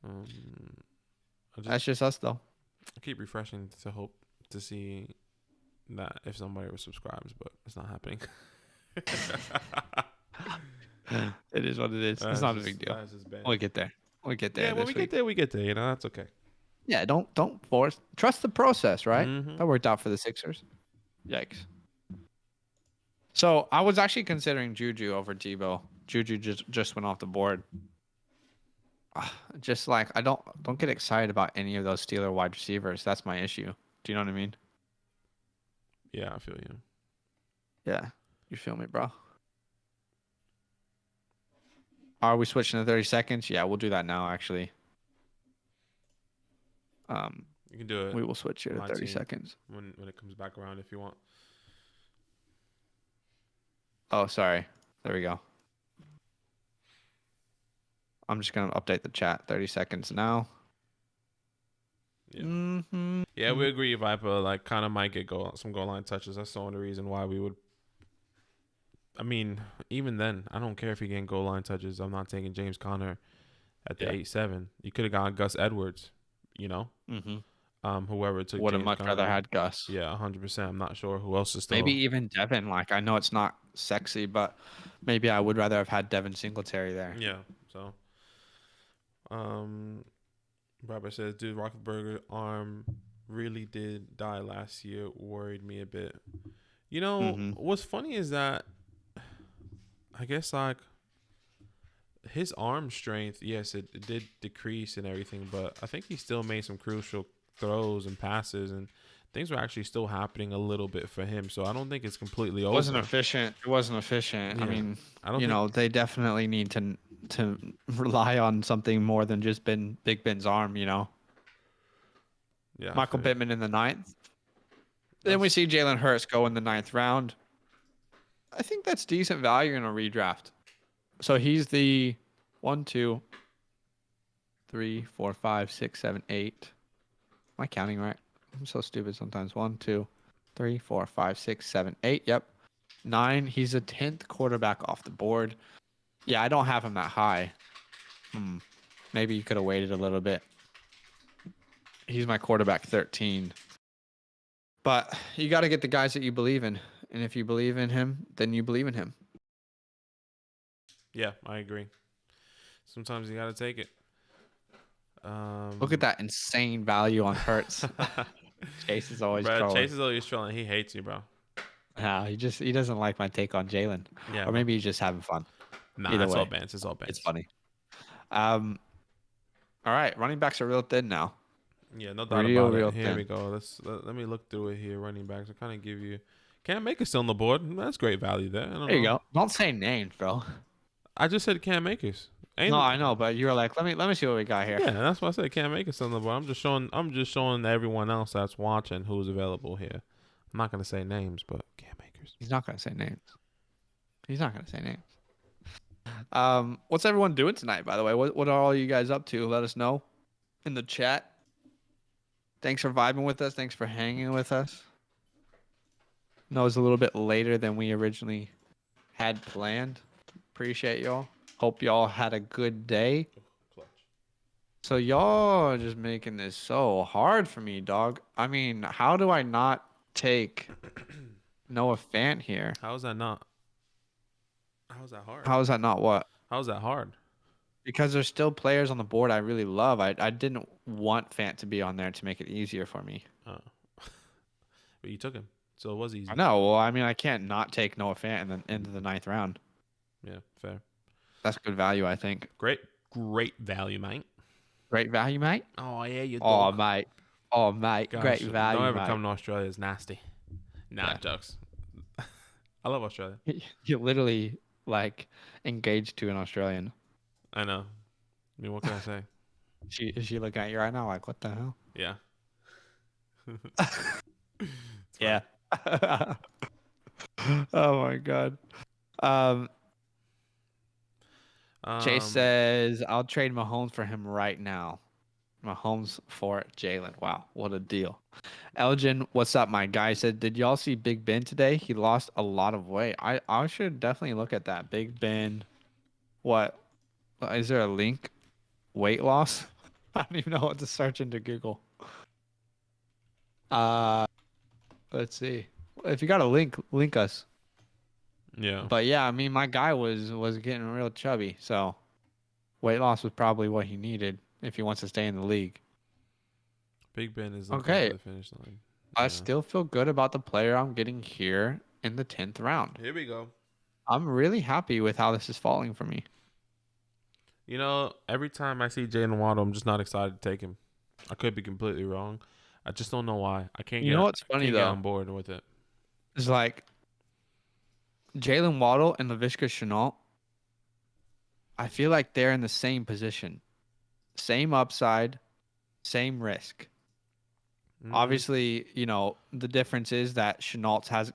Um, That's just us though. I keep refreshing to hope to see that if somebody subscribes, but it's not happening. It is what it is. It's not a big deal. We'll get there. We get there Yeah, when this we week. get there, we get there. You know, that's okay. Yeah, don't force. Trust the process, right? Mm-hmm. That worked out for the Sixers. Yikes. So I was actually considering Juju over Debo. Juju just went off the board. Just like I don't get excited about any of those Steeler wide receivers. That's my issue. Do you know what I mean? Yeah, I feel you. Yeah. You feel me, bro? Are we switching to 30 seconds? Yeah, we'll do that now actually. Um You can do it. we will switch here to My 30 team seconds. when it comes back around if you want. Oh, sorry. There we go. I'm just gonna update the chat. 30 seconds now. Yeah. Mm-hmm. Yeah, we agree. Viper like kind of might get some goal line touches. That's the only reason why we would. I mean, even then, I don't care if he getting goal line touches. I'm not taking James Conner at the 8-7. You could have gone Gus Edwards. You know, Mm-hmm. whoever took Would have James much rather Conner. had Gus. Yeah, 100%. I'm not sure who else is still. Maybe even Devin. Like I know it's not sexy, but maybe I would rather have had Devin Singletary there. Yeah. So, Robert says, dude, Roethlisberger arm really did die last year. Worried me a bit. You know, what's funny is that I guess like his arm strength, yes, it did decrease and everything, but I think he still made some crucial throws and passes, and things were actually still happening a little bit for him. So I don't think it's completely over. It wasn't efficient. It wasn't efficient. Yeah. I mean, I don't think, they definitely need to rely on something more than just Big Ben's arm. yeah, Michael Pittman in the 9th. Then we see Jalen Hurts go in the 9th round. I think that's decent value in a redraft. So he's the 1, 2, 3, 4, 5, 6, 7, 8. Am I counting right? I'm so stupid sometimes. 1, 2, 3, 4, 5, 6, 7, 8. Yep. 9. He's a 10th quarterback off the board. Yeah, I don't have him that high. Maybe you could have waited a little bit. He's my quarterback 13. But you got to get the guys that you believe in. And if you believe in him, then you believe in him. yeah, I agree. Sometimes you got to take it. Look at that insane value on Hurts. Chase is always trolling. Chase is always trolling. He hates you, bro. No, he doesn't like my take on Jalen. Yeah, or maybe he's just having fun. Nah, Either it's way, all bands. It's all bands. It's funny. All right, running backs are real thin now. Yeah, no doubt about it. Here we go. Let me look through it here. Running backs. I kind of give you. Cam Akers still on the board. That's great value there. There you go. Don't say names, bro. I just said Cam Akers. No, I know, but you were like, let me see what we got here. Yeah, that's why I said Cam Akers on the board. I'm just showing everyone else that's watching who's available here. I'm not gonna say names, but Cam Akers. He's not gonna say names. He's not gonna say names. What's everyone doing tonight, by the way? What are all you guys up to? Let us know in the chat. Thanks for vibing with us. Thanks for hanging with us. No, it's a little bit later than we originally had planned. Appreciate y'all. Hope y'all had a good day. So y'all are just making this so hard for me, dog. I mean, how do I not take Noah Fant here? How is that not? How is that hard? How is that not what? How is that hard? Because there's still players on the board I really love. I didn't want Fant to be on there to make it easier for me. Oh. But you took him, so it was easy. I know. Well, I mean, I can't not take Noah Fant in the end of the 9th round. Yeah, fair. That's good value, I think. Great value, mate. Great value, mate. Oh yeah, you. Oh mate. Oh mate. Gosh, great value. Don't ever mate. come to Australia. It's nasty. Nah, jokes. I love Australia. You're literally like engaged to an Australian. I know. I mean, what can I say? Is she looking at you right now like, what the hell? Yeah. Yeah. Oh my god. Chase says, I'll trade Mahomes for him right now. Mahomes for Jalen. Wow, what a deal. Elgin, what's up, my guy? Said, did y'all see Big Ben today? He lost a lot of weight. I should definitely look at that. Big Ben. What? Is there a link? Weight loss? I don't even know what to search into Google. Let's see. If you got a link us. Yeah. But yeah, I mean, my guy was getting real chubby. So Weight loss was probably what he needed if he wants to stay in the league. Big Ben is limping to Okay, the finish line. I Yeah. still feel good about the player I'm getting here in the 10th round. Here we go. I'm really happy with how this is falling for me. You know, every time I see Jalen Waddle, I'm just not excited to take him. I could be completely wrong. I just don't know why. I You know what's funny can't get though? on board with it. It's like Jalen Waddle and LaVishka Chenault. I feel like they're in the same position, same upside, same risk. Obviously, you know, the difference is that Chenault has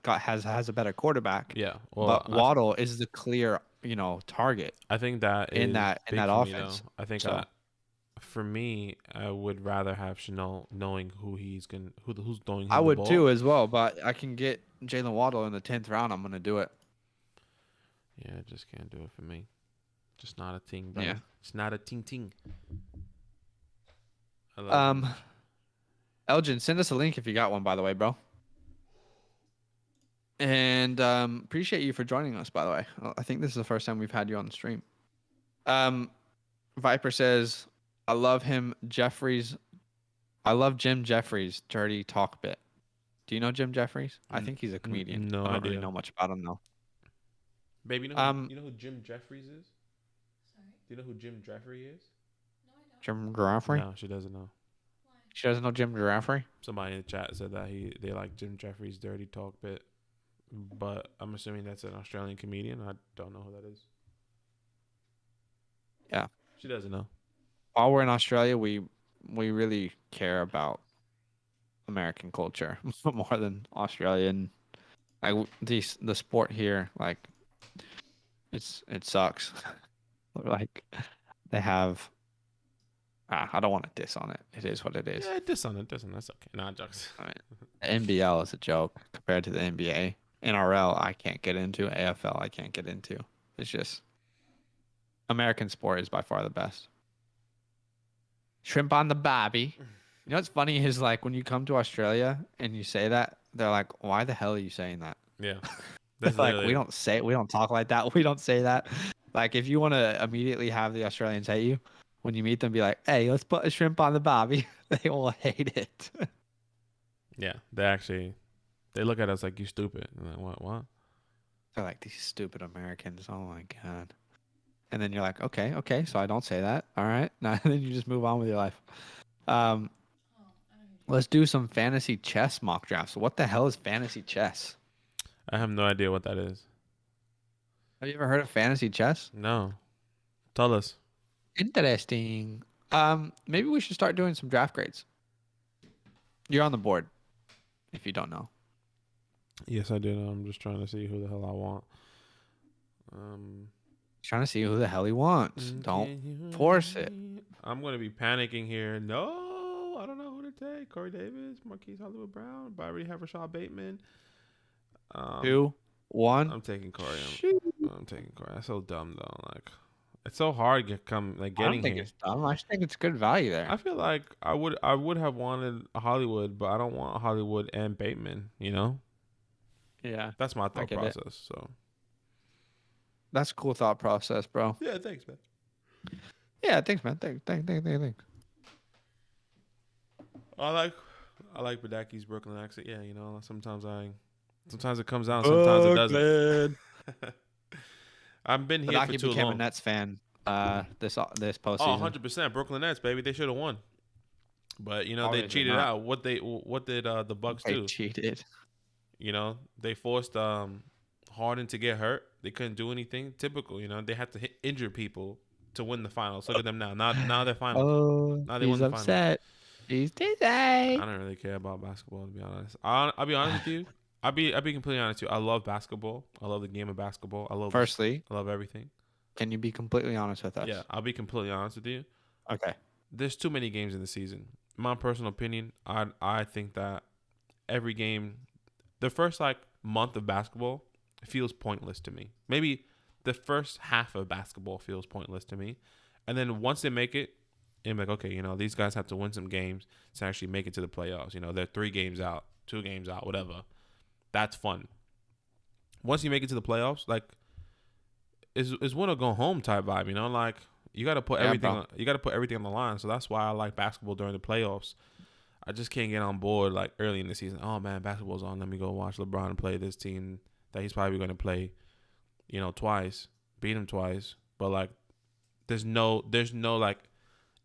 a better quarterback. Yeah. Well, But Waddle is the clear, you know, target I think that in is that big for me though. offense. I think So for me, I would rather have Chanel knowing who he's going who's throwing him I the would ball. too as well, but I can get Jalen Waddle in the 10th round. I'm gonna do it. Yeah, I just can't do it for me. Just not a ting, bro. Yeah. It's not a ting. I love Um, Elgin, send us a link if you got one, by the way, bro. And appreciate you for joining us, by the way. I think this is the first time we've had you on the stream. Viper says, I love him, Jeffries. I love Jim Jeffries' dirty talk bit. Do you know Jim Jeffries? I think he's a comedian. No I don't idea. really know much about him though. Baby, you know who Jim Jeffries is? Sorry? Do you know who Jim Jeffrey is? No, I don't. Jim Jeffrey? No, she doesn't know. Why? She doesn't know Jim Jeffrey? Somebody in the chat said that they like Jim Jeffrey's dirty talk bit, but I'm assuming that's an Australian comedian. I don't know who that is. Yeah. She doesn't know. While we're in Australia, we really care about American culture more than Australian. Like the sport here, like it sucks. Like they have. I don't want to diss on it. It is what it is. Yeah, diss on it. That's okay. Nah, jokes. I mean, the NBL is a joke compared to the NBA. NRL, I can't get into. AFL, I can't get into. It's just American sport is by far the best. Shrimp on the barbie. You know what's funny is like when you come to Australia and you say that, they're like, "Why the hell are you saying that?" Yeah, That's like we don't talk like that. We don't say that. Like if you want to immediately have the Australians hate you, when you meet them, be like, "Hey, let's put a shrimp on the barbie." They will hate it. Yeah, they look at us like you stupid. And like, what? They're like these stupid Americans. Oh my god. And then you're like, okay, so I don't say that. All right. Now then you just move on with your life. Oh, I don't know. Let's do some fantasy chess mock drafts. What the hell is fantasy chess? I have no idea what that is. Have you ever heard of fantasy chess? No, tell us. Interesting. Maybe we should start doing some draft grades. You're on the board, if you don't know. Yes, I do know. I'm just trying to see who the hell I want. Trying to see who the hell he wants. Don't force it. I'm gonna be panicking here. No, I don't know who to take. Corey Davis, Marquise Hollywood Brown, but I already have Rashad Bateman. 2, 1. I'm taking Corey. I'm taking Corey. That's so dumb though. Like, it's so hard getting I don't think here. it's dumb. I just think it's good value there. I feel like I would have wanted a Hollywood, but I don't want a Hollywood and Bateman. You know, Yeah. that's my thought get it. process. So That's a cool thought process, bro. yeah, thanks, man. Yeah, thanks, man. Thanks. I like Badaki's Brooklyn accent. Yeah, you know, sometimes it comes out, sometimes it doesn't. I've been here for too became long. a Nets fan this postseason. Oh, 100% Brooklyn Nets, baby. They should have won. But, you know, they cheated out. What did the Bucks do? They cheated. You know, they forced Harden to get hurt. They couldn't do anything. Typical, you know. They had to injure people to win the finals. Look at them now. Now they're finals. Oh, Now they he's won the finals. upset. He's dizzy. I don't really care about basketball, to be honest. I'll be honest with you. I'll be completely honest with you. I love basketball. I love the game of basketball. I love everything. Can you be completely honest with us? Yeah, I'll be completely honest with you. Okay. There's too many games in the season. In my personal opinion, I think that every game, the first month of basketball feels pointless to me. Maybe the first half of basketball feels pointless to me. And then once they make it, I'm like, okay, you know, these guys have to win some games to actually make it to the playoffs. You know, they're 3 games out, 2 games out, whatever. That's fun. Once you make it to the playoffs, like, is win or go home type vibe, you know? Like, You got to put Yeah, everything. bro. You got to put everything on the line. So that's why I like basketball during the playoffs. I just can't get on board like early in the season. Oh man, basketball's on. Let me go watch LeBron play this team that he's probably going to play, twice, beat him twice. But like, there's no like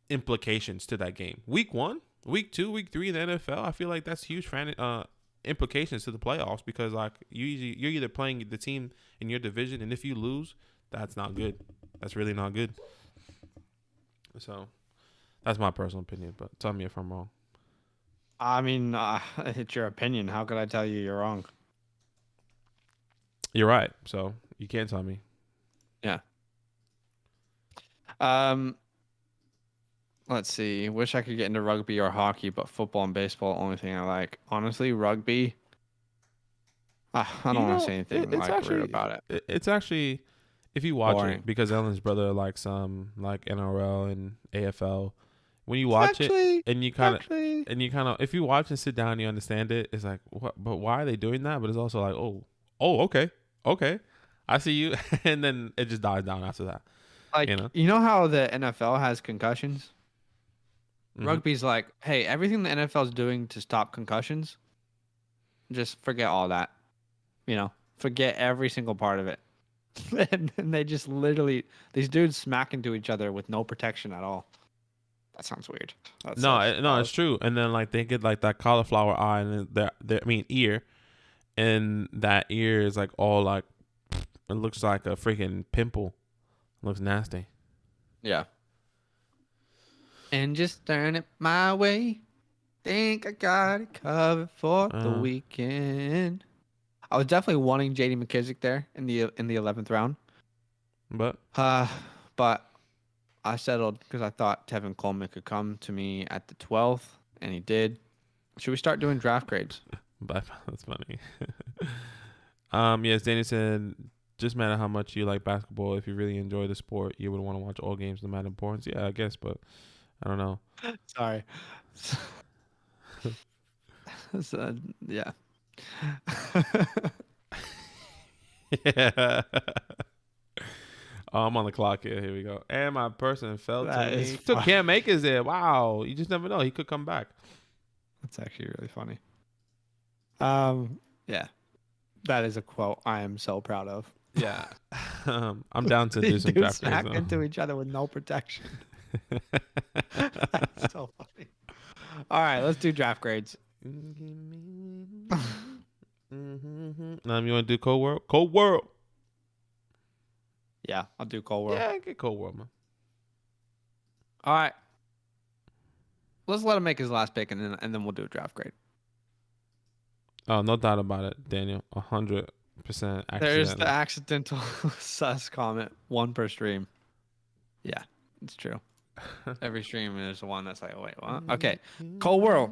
implications to that game. Week 1, week 2, week 3 in the NFL. I feel like that's huge implications to the playoffs because like you're either playing the team in your division, and if you lose, that's not good. That's really not good. So that's my personal opinion. But tell me if I'm wrong. I mean, it's your opinion. How could I tell you you're wrong? You're right. So you can't tell me. Yeah. Let's see. Wish I could get into rugby or hockey, but football and baseball, only thing I like. Honestly, rugby. I don't want to say anything it's like actually, rude about it. It's actually, if you watch Boring. it, because Ellen's brother likes like NRL and AFL. When you It's watch actually- it and you kind of if you watch and sit down and you understand it, it's like what? But why are they doing that? But it's also like okay, I see you, and then it just dies down after that. Like, you know how the NFL has concussions? Mhm. Rugby's like, hey, everything the NFL's doing to stop concussions, just forget all that. Forget every single part of it. And they just literally, these dudes smack into each other with no protection at all. That sounds weird. It's true. And then like they get like that cauliflower eye and ear, and that ear is like all like it looks like a freaking pimple. It looks nasty. Yeah. And just turn it my way. Think I got it covered for the weekend. I was definitely wanting J.D. McKissick there in the 11th round. But But I settled because I thought Tevin Coleman could come to me at the 12th, and he did. Should we start doing draft grades? that's funny. Yes, Danny said, just matter how much you like basketball. If you really enjoy the sport, you would want to watch all games no matter importance. Yeah, I guess, but I don't know. Sorry. So, yeah. Yeah. Oh, I'm on the clock here. Here we go. And my person fell to That me. is Took fun. Cam Akers there. Wow. You just never know. He could come back. That's actually really funny. Yeah. That is a quote I am so proud of. Yeah. I'm down to do These some dudes draft grades. smack into each other with no protection. That's so funny. All right, let's do draft grades. You want to do Cold World? Cold World. Yeah, I'll do Cold World. Yeah, get Cold World, man. All right. Let's let him make his last pick, and then we'll do a draft grade. Oh, no doubt about it, Daniel. 100% accident. There's the accidental sus comment. 1 per stream. Yeah, it's true. Every stream is the one that's like, oh, wait, what? Okay. Cold World.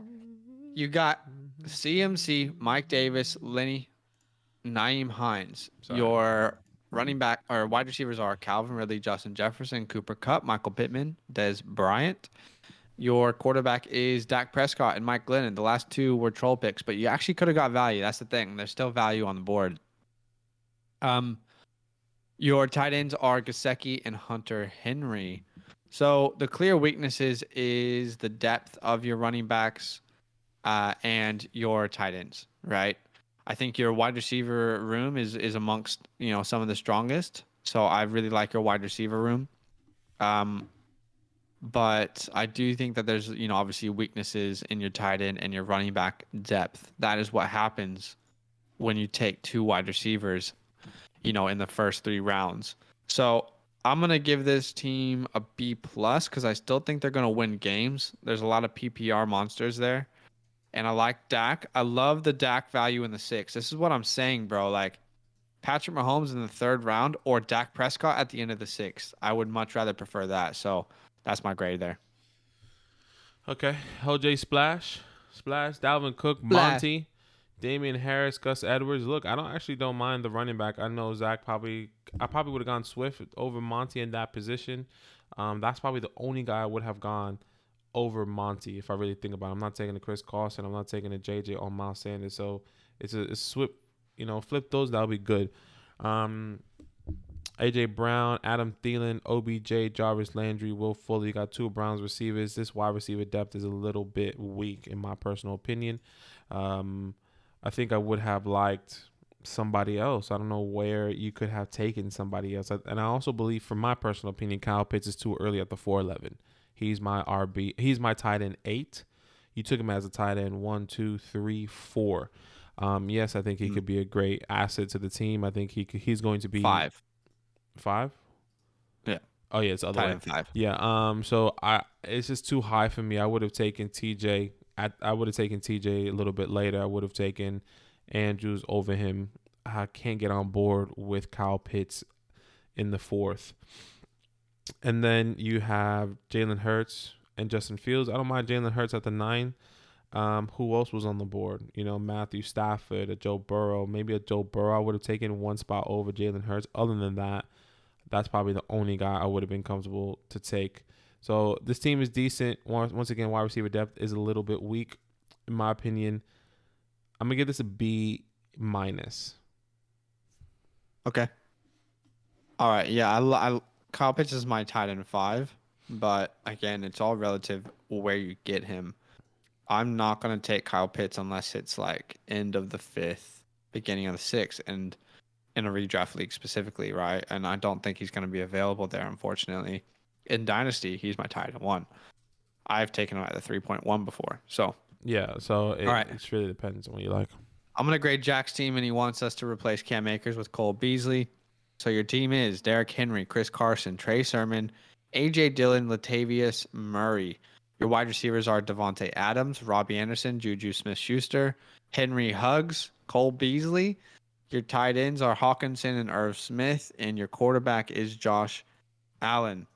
You got CMC, Mike Davis, Lenny, Naeem Hines. Sorry. Your running back or wide receivers are Calvin Ridley, Justin Jefferson, Cooper Kupp, Michael Pittman, Des Bryant. Your quarterback is Dak Prescott and Mike Glennon. The last 2 were troll picks, but you actually could have got value. That's the thing. There's still value on the board. Your tight ends are Gesicki and Hunter Henry. So the clear weaknesses is the depth of your running backs and your tight ends, right? I think your wide receiver room is amongst some of the strongest. So I really like your wide receiver room. But I do think that there's obviously weaknesses in your tight end and your running back depth. That is what happens when you take 2 wide receivers, in the first 3 rounds. So I'm gonna give this team a B+ because I still think they're gonna win games. There's a lot of PPR monsters there. And I like Dak. I love the Dak value in the 6. This is what I'm saying, bro. Like Patrick Mahomes in the 3rd round or Dak Prescott at the end of the 6th. I would much rather prefer that. So that's my grade there. Okay. OJ Splash, Dalvin Cook, Monty, Damian Harris, Gus Edwards. Look, I don't mind the running back. I know I probably would have gone Swift over Monty in that position. That's probably the only guy I would have gone over Monty if I really think about it. I'm not taking the Chris Carson. I'm not taking the JJ on Miles Sanders. So it's Swift, flip those. That'll be good. AJ Brown, Adam Thielen, OBJ, Jarvis Landry, Will Fuller. You got two Browns receivers. This wide receiver depth is a little bit weak, in my personal opinion. Um, I think I would have liked somebody else. I don't know where you could have taken somebody else. And I also believe, from my personal opinion, Kyle Pitts is too early at the 411. He's my RB. He's my tight end 8. You took him as a tight end 1, 2, 3, 4. Yes, I think he could be a great asset to the team. I think he's going to be 5. 5. Yeah. Oh yeah, it's the other Tight way. end 5. Yeah. So it's just too high for me. I would have taken TJ. I would have taken TJ a little bit later. I would have taken Andrews over him. I can't get on board with Kyle Pitts in the 4th. And then you have Jalen Hurts and Justin Fields. I don't mind Jalen Hurts at the 9. Who else was on the board? Matthew Stafford, a Joe Burrow. Maybe a Joe Burrow I would have taken one spot over Jalen Hurts. Other than that, that's probably the only guy I would have been comfortable to take. So this team is decent. Once again, wide receiver depth is a little bit weak, in my opinion. I'm going to give this a B-. Okay. All right. Yeah, Kyle Pitts is my tight end 5, but again, it's all relative where you get him. I'm not going to take Kyle Pitts unless it's like end of the 5th, beginning of the 6th, and in a redraft league specifically, right? And I don't think he's going to be available there, unfortunately. In Dynasty, he's my tight end 1. I've taken him at the 3.1 before. So, yeah, so all right. It really depends on what you like. I'm going to grade Jack's team, and he wants us to replace Cam Akers with Cole Beasley. So your team is Derrick Henry, Chris Carson, Trey Sermon, A.J. Dillon, Latavius Murray. Your wide receivers are Devontae Adams, Robbie Anderson, Juju Smith-Schuster, Henry Huggs, Cole Beasley. Your tight ends are Hawkinson and Irv Smith, and your quarterback is Josh Allen.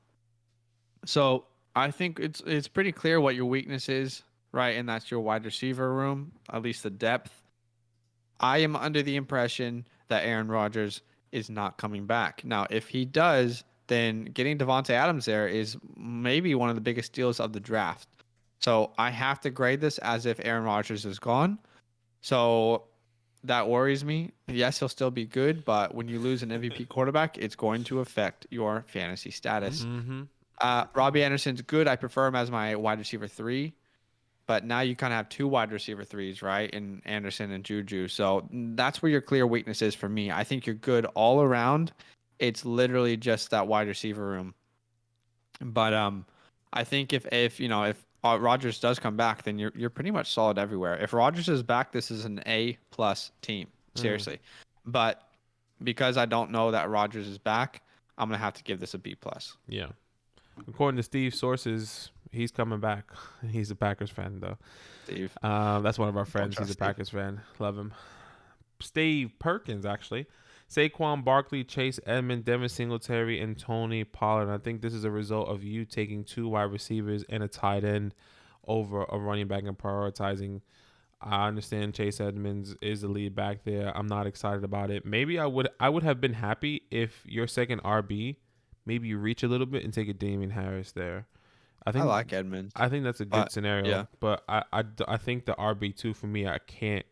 So I think it's pretty clear what your weakness is, right? And that's your wide receiver room, at least the depth. I am under the impression that Aaron Rodgers is not coming back. Now, if he does, then getting Devontae Adams there is maybe one of the biggest deals of the draft. So I have to grade this as if Aaron Rodgers is gone. So that worries me. Yes, he'll still be good, but when you lose an MVP quarterback, it's going to affect your fantasy status. Mm-hmm. Robbie Anderson's good. I prefer him as my wide receiver 3. But now you kind of have 2 wide receiver 3s, right? In Anderson and Juju. So that's where your clear weakness is for me. I think you're good all around. It's literally just that wide receiver room. But I think if Rodgers does come back, then you're pretty much solid everywhere. If Rodgers is back, this is an A+ team. Seriously. But because I don't know that Rodgers is back, I'm gonna have to give this a B+. Yeah. According to Steve's sources, he's coming back. He's a Packers fan, though. Steve. That's one of our friends. He's a Steve. Packers fan. Love him. Steve Perkins, actually. Saquon Barkley, Chase Edmonds, Devin Singletary, and Tony Pollard. And I think this is a result of you taking 2 wide receivers and a tight end over a running back and prioritizing. I understand Chase Edmonds is the lead back there. I'm not excited about it. Maybe I would have been happy if your second RB, maybe you reach a little bit and take a Damian Harris there. I like Edmonds. I think that's a good scenario. Yeah. But I think the RB2 for me, I can't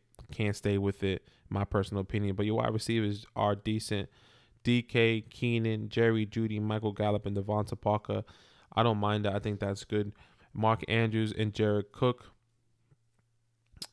stay with it, my personal opinion. But your wide receivers are decent. DK, Keenan, Jerry Jeudy, Michael Gallup, and Devonta Parker. I don't mind that. I think that's good. Mark Andrews and Jared Cook.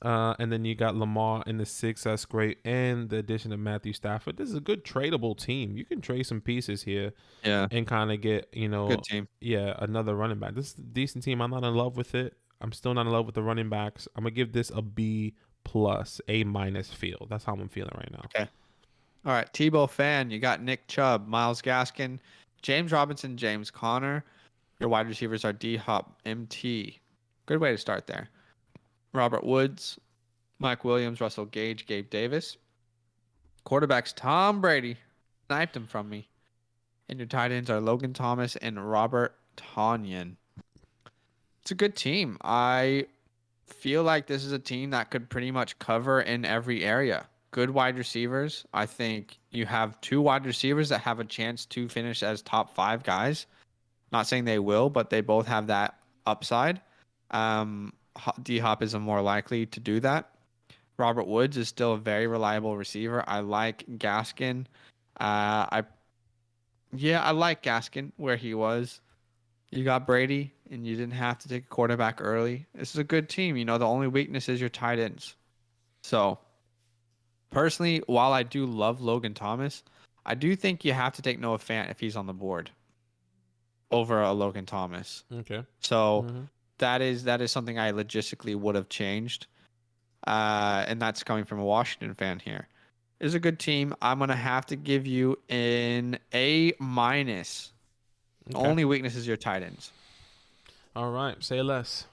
And then you got Lamar in the 6. That's great. And the addition of Matthew Stafford. This is a good tradable team. You can trade some pieces here. Yeah. And kind of get, good team. Yeah, another running back. This is a decent team. I'm not in love with it. I'm still not in love with the running backs. I'm going to give this a B+, A- feel. That's how I'm feeling right now. Okay. All right. Tebow fan, you got Nick Chubb, Myles Gaskin, James Robinson, James Conner. Your wide receivers are D-Hop, MT. Good way to start there. Robert Woods, Mike Williams, Russell Gage, Gabe Davis. Quarterbacks, Tom Brady. Sniped him from me. And your tight ends are Logan Thomas and Robert Tonyan. It's a good team. I feel like this is a team that could pretty much cover in every area. Good wide receivers. I think you have 2 wide receivers that have a chance to finish as top 5 guys. Not saying they will, but they both have that upside. D-Hop is more likely to do that. Robert Woods is still a very reliable receiver. I like Gaskin. I Yeah, I like Gaskin where he was. You got Brady, and you didn't have to take a quarterback early. This is a good team. You know, the only weakness is your tight ends. So, personally, while I do love Logan Thomas, I do think you have to take Noah Fant if he's on the board over a Logan Thomas. Okay. So Mm-hmm. that is something I logistically would have changed. And that's coming from a Washington fan here. Is a good team. I'm gonna have to give you an A minus. Okay. Only weakness is your tight ends. All right. Say less.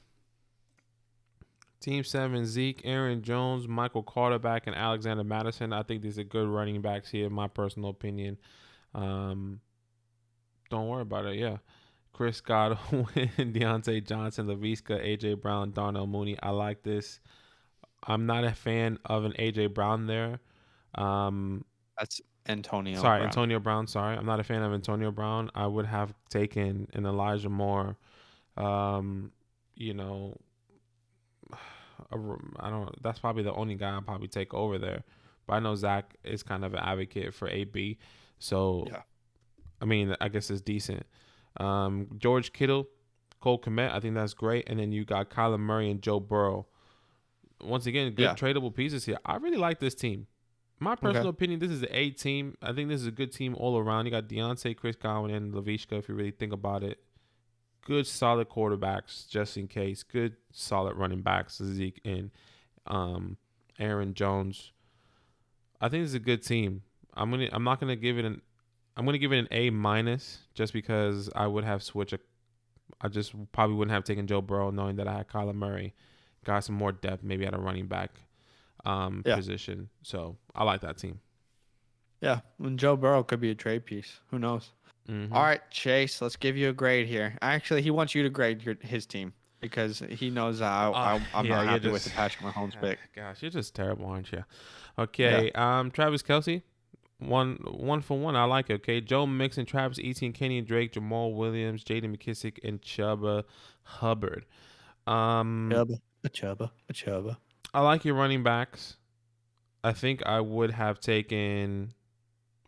Team 7, Zeke, Aaron Jones, Michael Carter and Alexander Madison. I think these are good running backs here, in my personal opinion. Um, don't worry about it. Yeah. Chris Godwin, Deontay Johnson, LaVisca, A.J. Brown, Darnell Mooney. I like this. I'm not a fan of an A.J. Brown there. Um, That's Antonio sorry, Brown. Antonio Brown. Sorry. I'm not a fan of Antonio Brown. I would have taken an Elijah Moore. You know, I don't. That's probably the only guy I'll probably take over there. But I know Zach is kind of an advocate for AB, so Yeah. I mean, I guess it's decent. George Kittle, Cole Kmet, I think that's great. And then you got Kyler Murray and Joe Burrow. Once again, good Yeah. tradable pieces here. I really like this team. My personal Okay. opinion, this is the A team. I think this is a good team all around. You got Deontay, Chris Godwin, and LaVishka, if you really think about it. Good, solid quarterbacks, just in case. Good, solid running backs, Zeke and Aaron Jones. I think this is a good team. I'm not gonna give it an. I'm gonna give it an A minus, just because I would have switched. I just probably wouldn't have taken Joe Burrow, knowing that I had Kyler Murray. Got some more depth, maybe at a running back Yeah. position. So I like that team. Yeah. And Joe Burrow could be a trade piece. Who knows? Mm-hmm. All right, Chase. Let's give you a grade here. Actually, he wants you to grade his team because he knows I'm not happy with the Patrick Mahomes pick. Gosh, you're just terrible, aren't you? Yeah. Okay. Travis Kelce, one for one. I like it. Okay. Joe Mixon, Travis Etienne, Kenny Drake, Jamal Williams, Jaden McKissick, and Chuba Hubbard. Chubba. I like your running backs. I think I would have taken.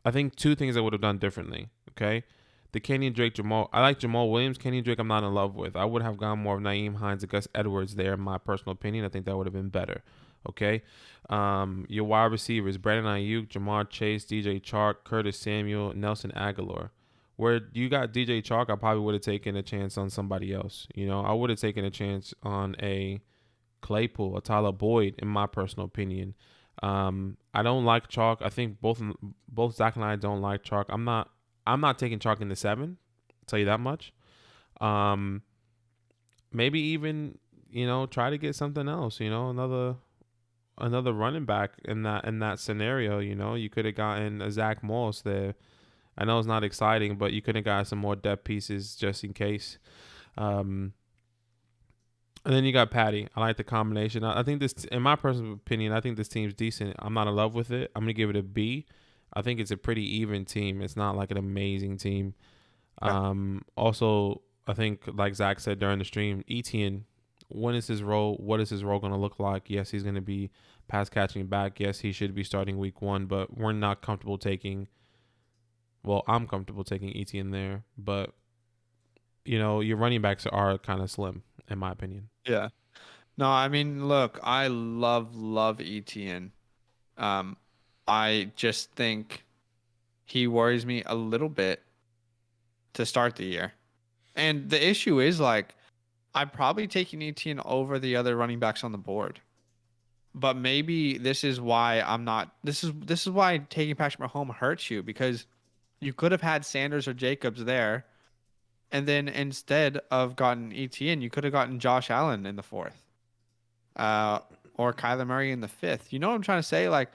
I think two things I would have done differently. Okay. The Kenyon Drake Jamal. I like Jamal Williams. Kenyon Drake, I'm not in love with. I would have gone more of Naeem Hines and Gus Edwards there, in my personal opinion. I think that would have been better. Okay. Your wide receivers: Brandon Ayuk, Jamar Chase, DJ Chark, Curtis Samuel, Nelson Aguilar. Where you got DJ Chark, I probably would have taken a chance on somebody else. You know, I would have taken a chance on a Claypool, a Tyler Boyd, in my personal opinion. I don't like chalk. I think both Zach and I don't like chalk. I'm not taking chalk in the 7. I'll tell you that much. Maybe even try to get something else. Another running back in that scenario. You could have gotten a Zach Moss there. I know it's not exciting, but you could have got some more depth pieces just in case. And then you got Patty. I like the combination. I think this, in my personal opinion, I think this team's decent. I'm not in love with it. I'm going to give it a B. I think it's a pretty even team. It's not like an amazing team. Yeah. Also, I think, like Zach said during the stream, Etienne, when is his role? What is his role going to look like? Yes, he's going to be pass catching back. Yes, he should be starting week 1, but we're not comfortable taking. Well, I'm comfortable taking Etienne there, but your running backs are kind of slim, in my opinion. Yeah. No, I mean, look, I love Etienne. I just think he worries me a little bit to start the year. And the issue is like I'm probably taking Etienne over the other running backs on the board. But maybe this is why I'm not this is why taking Patrick Mahomes hurts you, because you could have had Sanders or Jacobs there, and then instead of gotten Etienne, you could have gotten Josh Allen in the 4th. Or Kyler Murray in the 5th. You know what I'm trying to say? Like,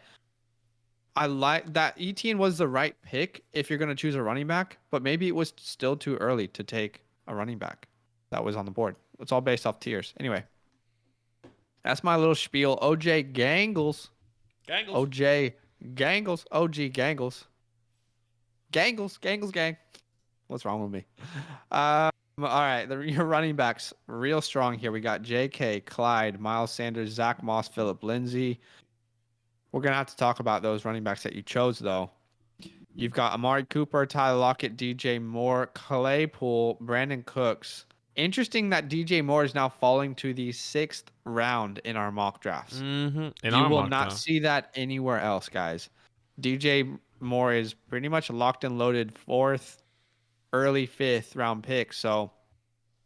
I like that Etienne was the right pick if you're going to choose a running back, but maybe it was still too early to take a running back that was on the board. It's all based off tiers. Anyway, that's my little spiel. OJ Gangles. OJ Gangles. OG Gangles. Gangles gang. What's wrong with me? All right, your running backs real strong here. We got J.K., Clyde, Miles Sanders, Zach Moss, Phillip Lindsay. We're gonna have to talk about those running backs that you chose, though. You've got Amari Cooper, Tyler Lockett, DJ Moore, Claypool, Brandon Cooks. Interesting that DJ Moore is now falling to the 6th round in our mock drafts. Mm-hmm. And You I'm will locked not down. see that anywhere else, guys. DJ Moore is pretty much locked and loaded 4th, early 5th round pick. So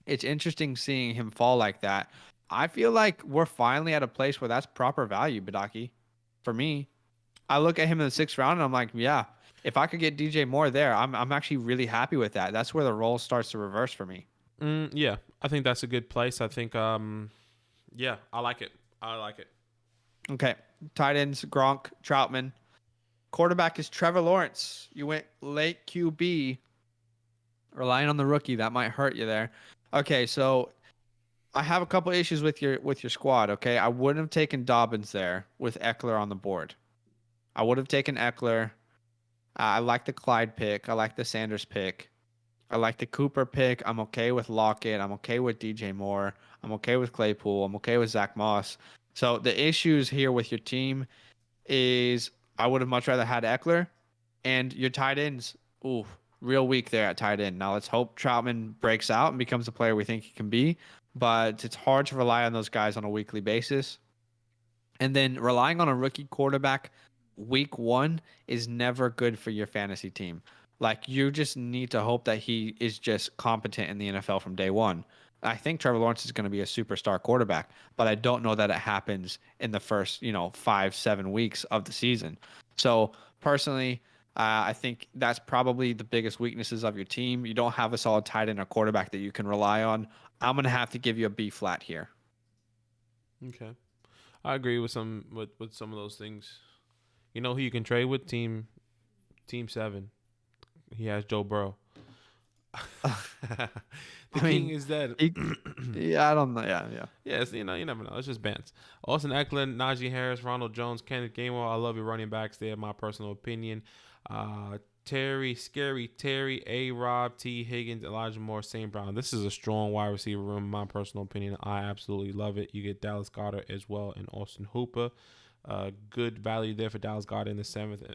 it's interesting seeing him fall like that. I feel like we're finally at a place where that's proper value, Badaki. For me, I look at him in the 6th round and I'm like, yeah, if I could get DJ Moore there, I'm actually really happy with that. That's where the role starts to reverse for me. Yeah, I think that's a good place. I think, yeah, I like it. I like it. Okay. Tight ends, Gronk, Troutman. Quarterback is Trevor Lawrence. You went late QB, relying on the rookie. That might hurt you there. Okay, so I have a couple issues with your squad. Okay, I wouldn't have taken Dobbins there with Eckler on the board. I would have taken Eckler. I like the Clyde pick. I like the Sanders pick. I like the Cooper pick. I'm okay with Lockett. I'm okay with DJ Moore. I'm okay with Claypool. I'm okay with Zach Moss. So the issues here with your team is I would have much rather had Eckler, and your tight ends. Ooh, real weak there at tight end. Now let's hope Troutman breaks out and becomes the player we think he can be, but it's hard to rely on those guys on a weekly basis. And then relying on a rookie quarterback week 1 is never good for your fantasy team. Like you just need to hope that he is just competent in the NFL from day 1. I think Trevor Lawrence is going to be a superstar quarterback, but I don't know that it happens in the first, 5-7 weeks of the season. So personally, I think that's probably the biggest weaknesses of your team. You don't have a solid tight end or quarterback that you can rely on. I'm going to have to give you a B flat here. Okay, I agree with some of those things. You know who you can trade with? Team 7. He has Joe Burrow. The king is dead. Yeah, I don't know. Yeah, yeah. Yes, you never know. It's just bands. Austin Eckler, Najee Harris, Ronald Jones, Kenneth Gainwell. I love your running backs. They have my personal opinion. Terry, Scary Terry, A. Rob, T. Higgins, Elijah Moore, St. Brown. This is a strong wide receiver room. In my personal opinion, I absolutely love it. You get Dallas Goedert as well and Austin Hooper. Good value there for Dallas Goedert in the 7th.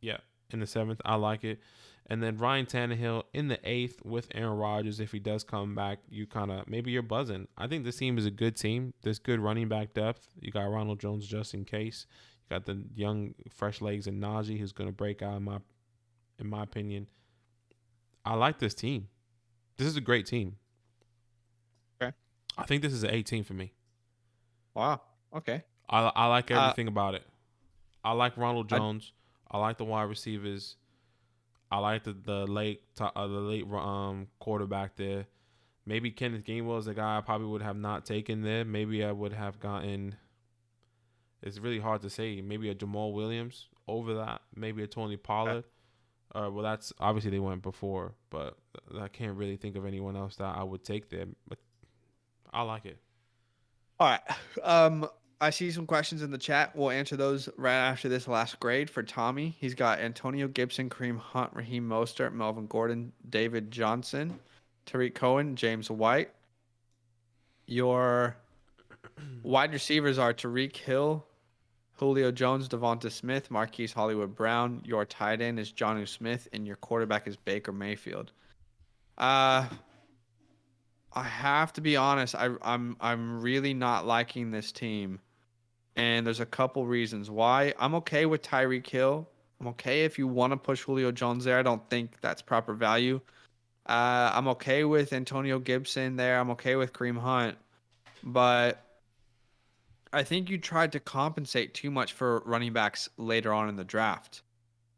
Yeah, in the 7th. I like it. And then Ryan Tannehill in the 8th with Aaron Rodgers. If he does come back, maybe you're buzzing. I think this team is a good team. There's good running back depth. You got Ronald Jones just in case. You got the young, fresh legs in Najee, who's going to break out in my opinion. I like this team. This is a great team. Okay. I think this is an 18 for me. Wow. Okay. I like everything about it. I like Ronald Jones. I like the wide receivers. I like the late quarterback there. Maybe Kenneth Gainwell is the guy I probably would have not taken there. Maybe I would have gotten. It's really hard to say. Maybe a Jamal Williams over that. Maybe a Tony Pollard. Well, that's obviously they went before, but I can't really think of anyone else that I would take there. But I like it. All right. I see some questions in the chat. We'll answer those right after this last grade for Tommy. He's got Antonio Gibson, Kareem Hunt, Raheem Mostert, Melvin Gordon, David Johnson, Tariq Cohen, James White. Your wide receivers are Tariq Hill, Julio Jones, Devonta Smith, Marquise Hollywood Brown. Your tight end is Jonnu Smith, and your quarterback is Baker Mayfield. I have to be honest. I'm really not liking this team, and there's a couple reasons why. I'm okay with Tyreek Hill. I'm okay if you want to push Julio Jones there. I don't think that's proper value. I'm okay with Antonio Gibson there. I'm okay with Kareem Hunt, but I think you tried to compensate too much for running backs later on in the draft.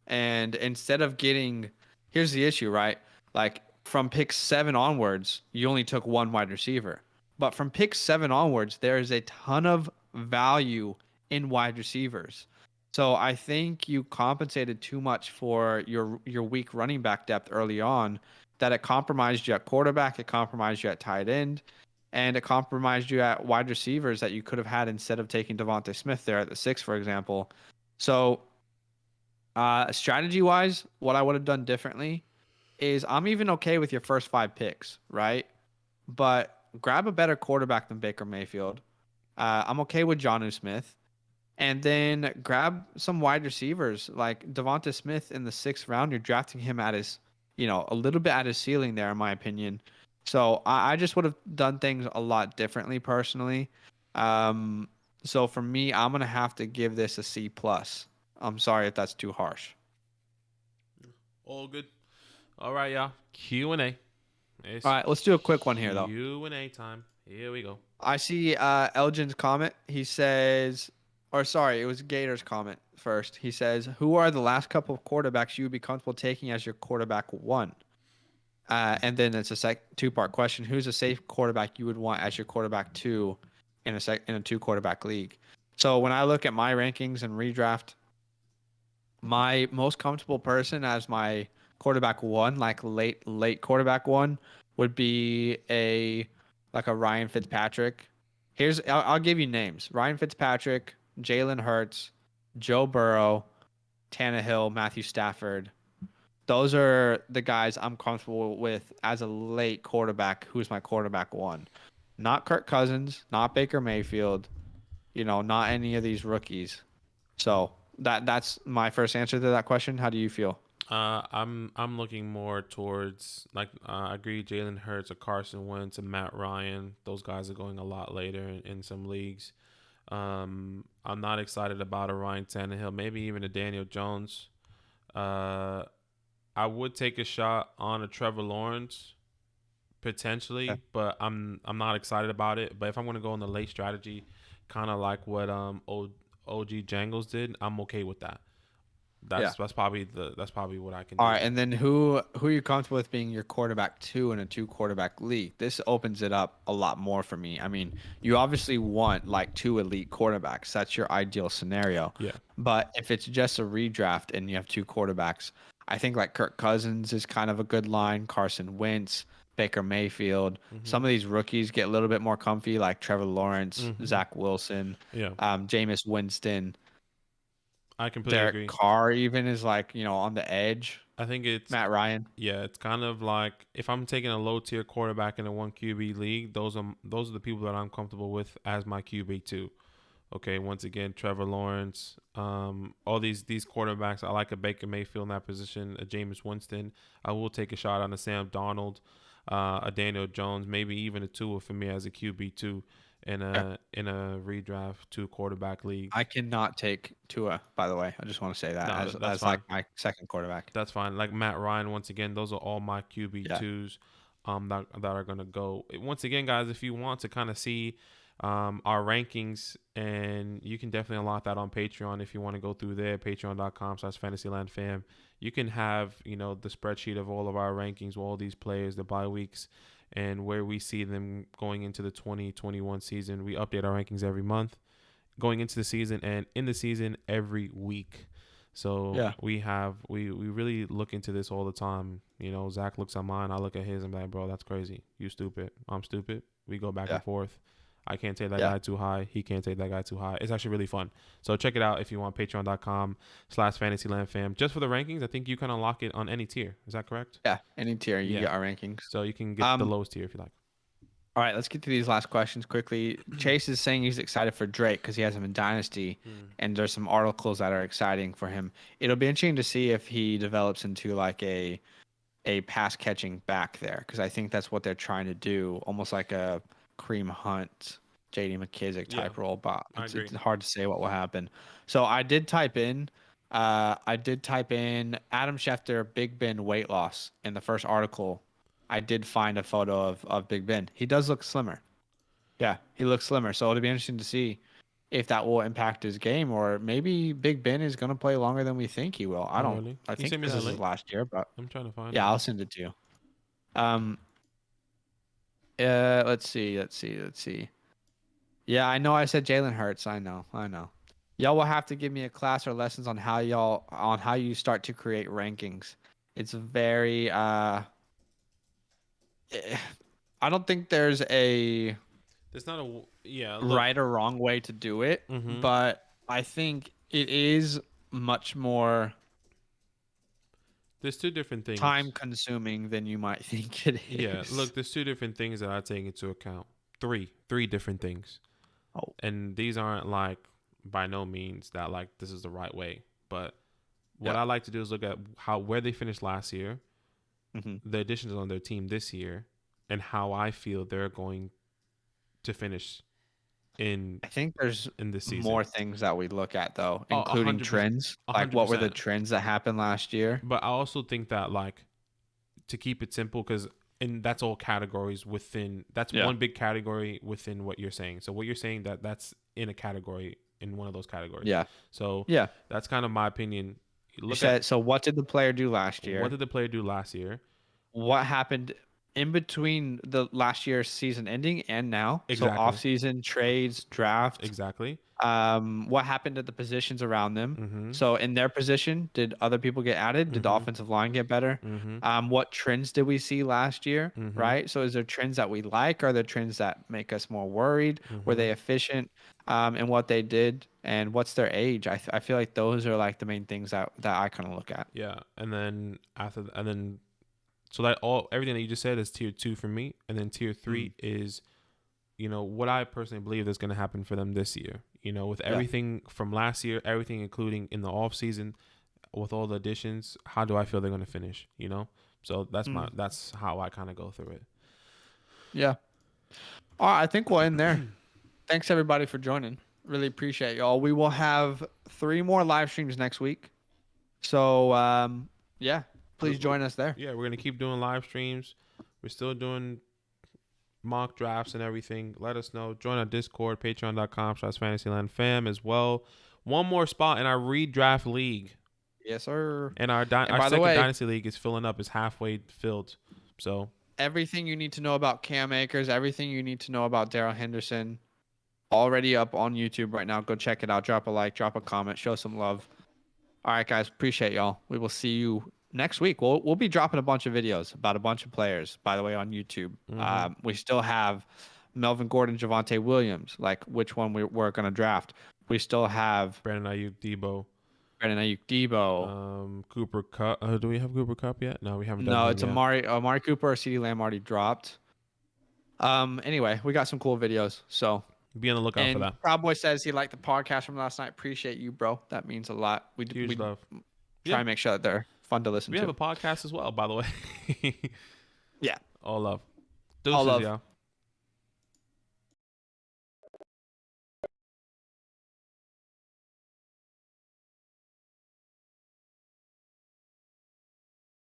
And instead of here's the issue, right? Like from pick 7 onwards, you only took one wide receiver. But from pick 7 onwards, there is a ton of value in wide receivers. So I think you compensated too much for your weak running back depth early on, that it compromised you at quarterback, it compromised you at tight end, and it compromised you at wide receivers that you could have had instead of taking Devonta Smith there at the 6, for example. So strategy-wise, what I would have done differently is I'm even okay with your first 5 picks, right? But grab a better quarterback than Baker Mayfield. I'm okay with Jonnu Smith. And then grab some wide receivers like Devonta Smith in the 6th round. You're drafting him at his, a little bit at his ceiling there, in my opinion. So I just would have done things a lot differently personally. Um, so for me, I'm gonna have to give this a C plus. I'm sorry if that's too harsh. All good. All right, y'all. Q&A. It's All right, let's do a quick one here though. Q&A time. Here we go. I see Elgin's comment. He says, or sorry, it was Gator's comment first. He says, "Who are the last couple of quarterbacks you would be comfortable taking as your quarterback one?" And then it's a two-part question. Who's a safe quarterback you would want as your quarterback two in a two quarterback league? So when I look at my rankings and redraft, my most comfortable person as my quarterback one, like late quarterback one, would be a Ryan Fitzpatrick. I'll give you names: Ryan Fitzpatrick, Jalen Hurts, Joe Burrow, Tannehill, Matthew Stafford. Those are the guys I'm comfortable with as a late quarterback. Who's my quarterback one? Not Kirk Cousins, not Baker Mayfield, not any of these rookies. So that's my first answer to that question. How do you feel? I'm looking more towards I agree, Jalen Hurts, a Carson Wentz, and Matt Ryan. Those guys are going a lot later in some leagues. I'm not excited about a Ryan Tannehill, maybe even a Daniel Jones. I would take a shot on a Trevor Lawrence potentially, Yeah. but I'm not excited about it. But if I'm going to go in the late strategy, kind of like what OG Jangles did, I'm okay with that. That's probably what I can do. All right, and then who are you comfortable with being your quarterback two in a two quarterback league? This opens it up a lot more for me. I mean, you obviously want like two elite quarterbacks. That's your ideal scenario. Yeah. But if it's just a redraft and you have two quarterbacks, I think like Kirk Cousins is kind of a good line. Carson Wentz, Baker Mayfield. Some of these rookies get a little bit more comfy, like Trevor Lawrence, Zach Wilson, Yeah. Jameis Winston. I completely Derek agree. Carr even is like, on the edge. I think it's Matt Ryan. Yeah, it's kind of like if I'm taking a low tier quarterback in a 1 QB league, those are the people that I'm comfortable with as my QB2. Okay, once again, Trevor Lawrence, all these quarterbacks. I like a Baker Mayfield in that position, a Jameis Winston. I will take a shot on a Sam Darnold, a Daniel Jones, maybe even a Tua for me as a QB2 in a redraft 2 quarterback league. I cannot take Tua, by the way. I just want to say that No, that's as fine. like my second quarterback. That's fine. Like Matt Ryan, once again, those are all my QB2s that are going to go. Once again, guys, if you want to kind of see our rankings, and you can definitely unlock that on Patreon if you want to go through there, patreon.com/fantasylandfam. You can have, the spreadsheet of all of our rankings, all these players, the bye weeks, and where we see them going into the 2021 season. We update our rankings every month, going into the season and in the season every week. So we really look into this all the time. Zach looks at mine, I look at his, and I'm like, bro, that's crazy. You stupid. I'm stupid. We go back and forth. I can't take that guy too high. He can't take that guy too high. It's actually really fun. So check it out if you want, patreon.com/fantasylandfam. Just for the rankings, I think you can unlock it on any tier. Is that correct? Yeah, any tier you get our rankings. So you can get the lowest tier if you like. All right, let's get to these last questions quickly. Chase is saying he's excited for Drake because he has him in Dynasty, and there's some articles that are exciting for him. It'll be interesting to see if he develops into like a pass catching back there, because I think that's what they're trying to do, almost like a Kareem Hunt, J.D. McKissick type role. But it's hard to say what will happen. So I did type in Adam Schefter, Big Ben weight loss in the first article. I did find a photo of Big Ben. He does look slimmer. Yeah, he looks slimmer. So it'll be interesting to see if that will impact his game, or maybe Big Ben is going to play longer than we think he will. I don't. Really? I think this is last year, but I'm trying to find. Yeah, I'll send it to you. Let's see. Yeah, I know I said Jalen Hurts. I know. Y'all will have to give me a class or lessons on how you start to create rankings. It's very I don't think there's not a right or wrong way to do it, but I think it is much more there's two different things. Time consuming than you might think it is. Yeah, look, there's two different things that I take into account. Three different things. Oh. And these aren't like by no means that like this is the right way. But what Yeah. I like to do is look at where they finished last year, the additions on their team this year, and how I feel they're going to finish in I think there's this season. more things that we look at though, Oh, including 100%, trends. Like what were the 100%. trends that happened last year? But I also think that like to keep it simple, because and that's all categories within. That's one big category within what you're saying. So what you're saying that's in a category, in one of those categories. Yeah. So Yeah. that's kind of my opinion. You said, so what did the player do last year? What did the player do last year? What happened in between the last year's season ending and now? Exactly. So off-season trades, draft. Exactly. What happened at the positions around them? So in their position, did other people get added? Did the offensive line get better? What trends did we see last year? Right. So is there trends that we like? Are there trends that make us more worried? Were they efficient in what they did? And what's their age? I feel like those are like the main things that I kind of look at. Yeah. And then so everything that you just said is tier 2 for me. And then tier 3 is, what I personally believe is going to happen for them this year. With everything from last year, everything including in the off season, with all the additions, how do I feel they're going to finish? So that's how I kind of go through it. Yeah. All right, I think we'll end there. Thanks everybody for joining. Really appreciate y'all. We will have 3 more live streams next week. So yeah, please join us there. Yeah, we're gonna keep doing live streams. We're still doing mock drafts and everything. Let us know. Join our Discord, patreon.com/fantasylandfam as well. One more spot in our redraft league. Yes, sir. And our second dynasty league is filling up. Is halfway filled. So everything you need to know about Cam Akers, everything you need to know about Darrell Henderson, already up on YouTube right now. Go check it out. Drop a like, drop a comment, show some love. All right, guys. Appreciate y'all. We will see you next week. We'll be dropping a bunch of videos about a bunch of players, by the way, on YouTube. We still have Melvin Gordon, Javonte Williams, like which one we're going to draft. We still have Brandon Ayuk, Debo. Cooper Kupp. Do we have Cooper Kupp yet? No, we haven't done No, him it's yet. Amari Cooper or CeeDee Lamb already dropped. Anyway, we got some cool videos, so be on the lookout for that. Cowboy says he liked the podcast from last night. Appreciate you, bro. That means a lot. Huge love. Try and make sure that they're fun to listen to. We have a podcast as well, by the way. Yeah. All love. Deuces, All love. y'all.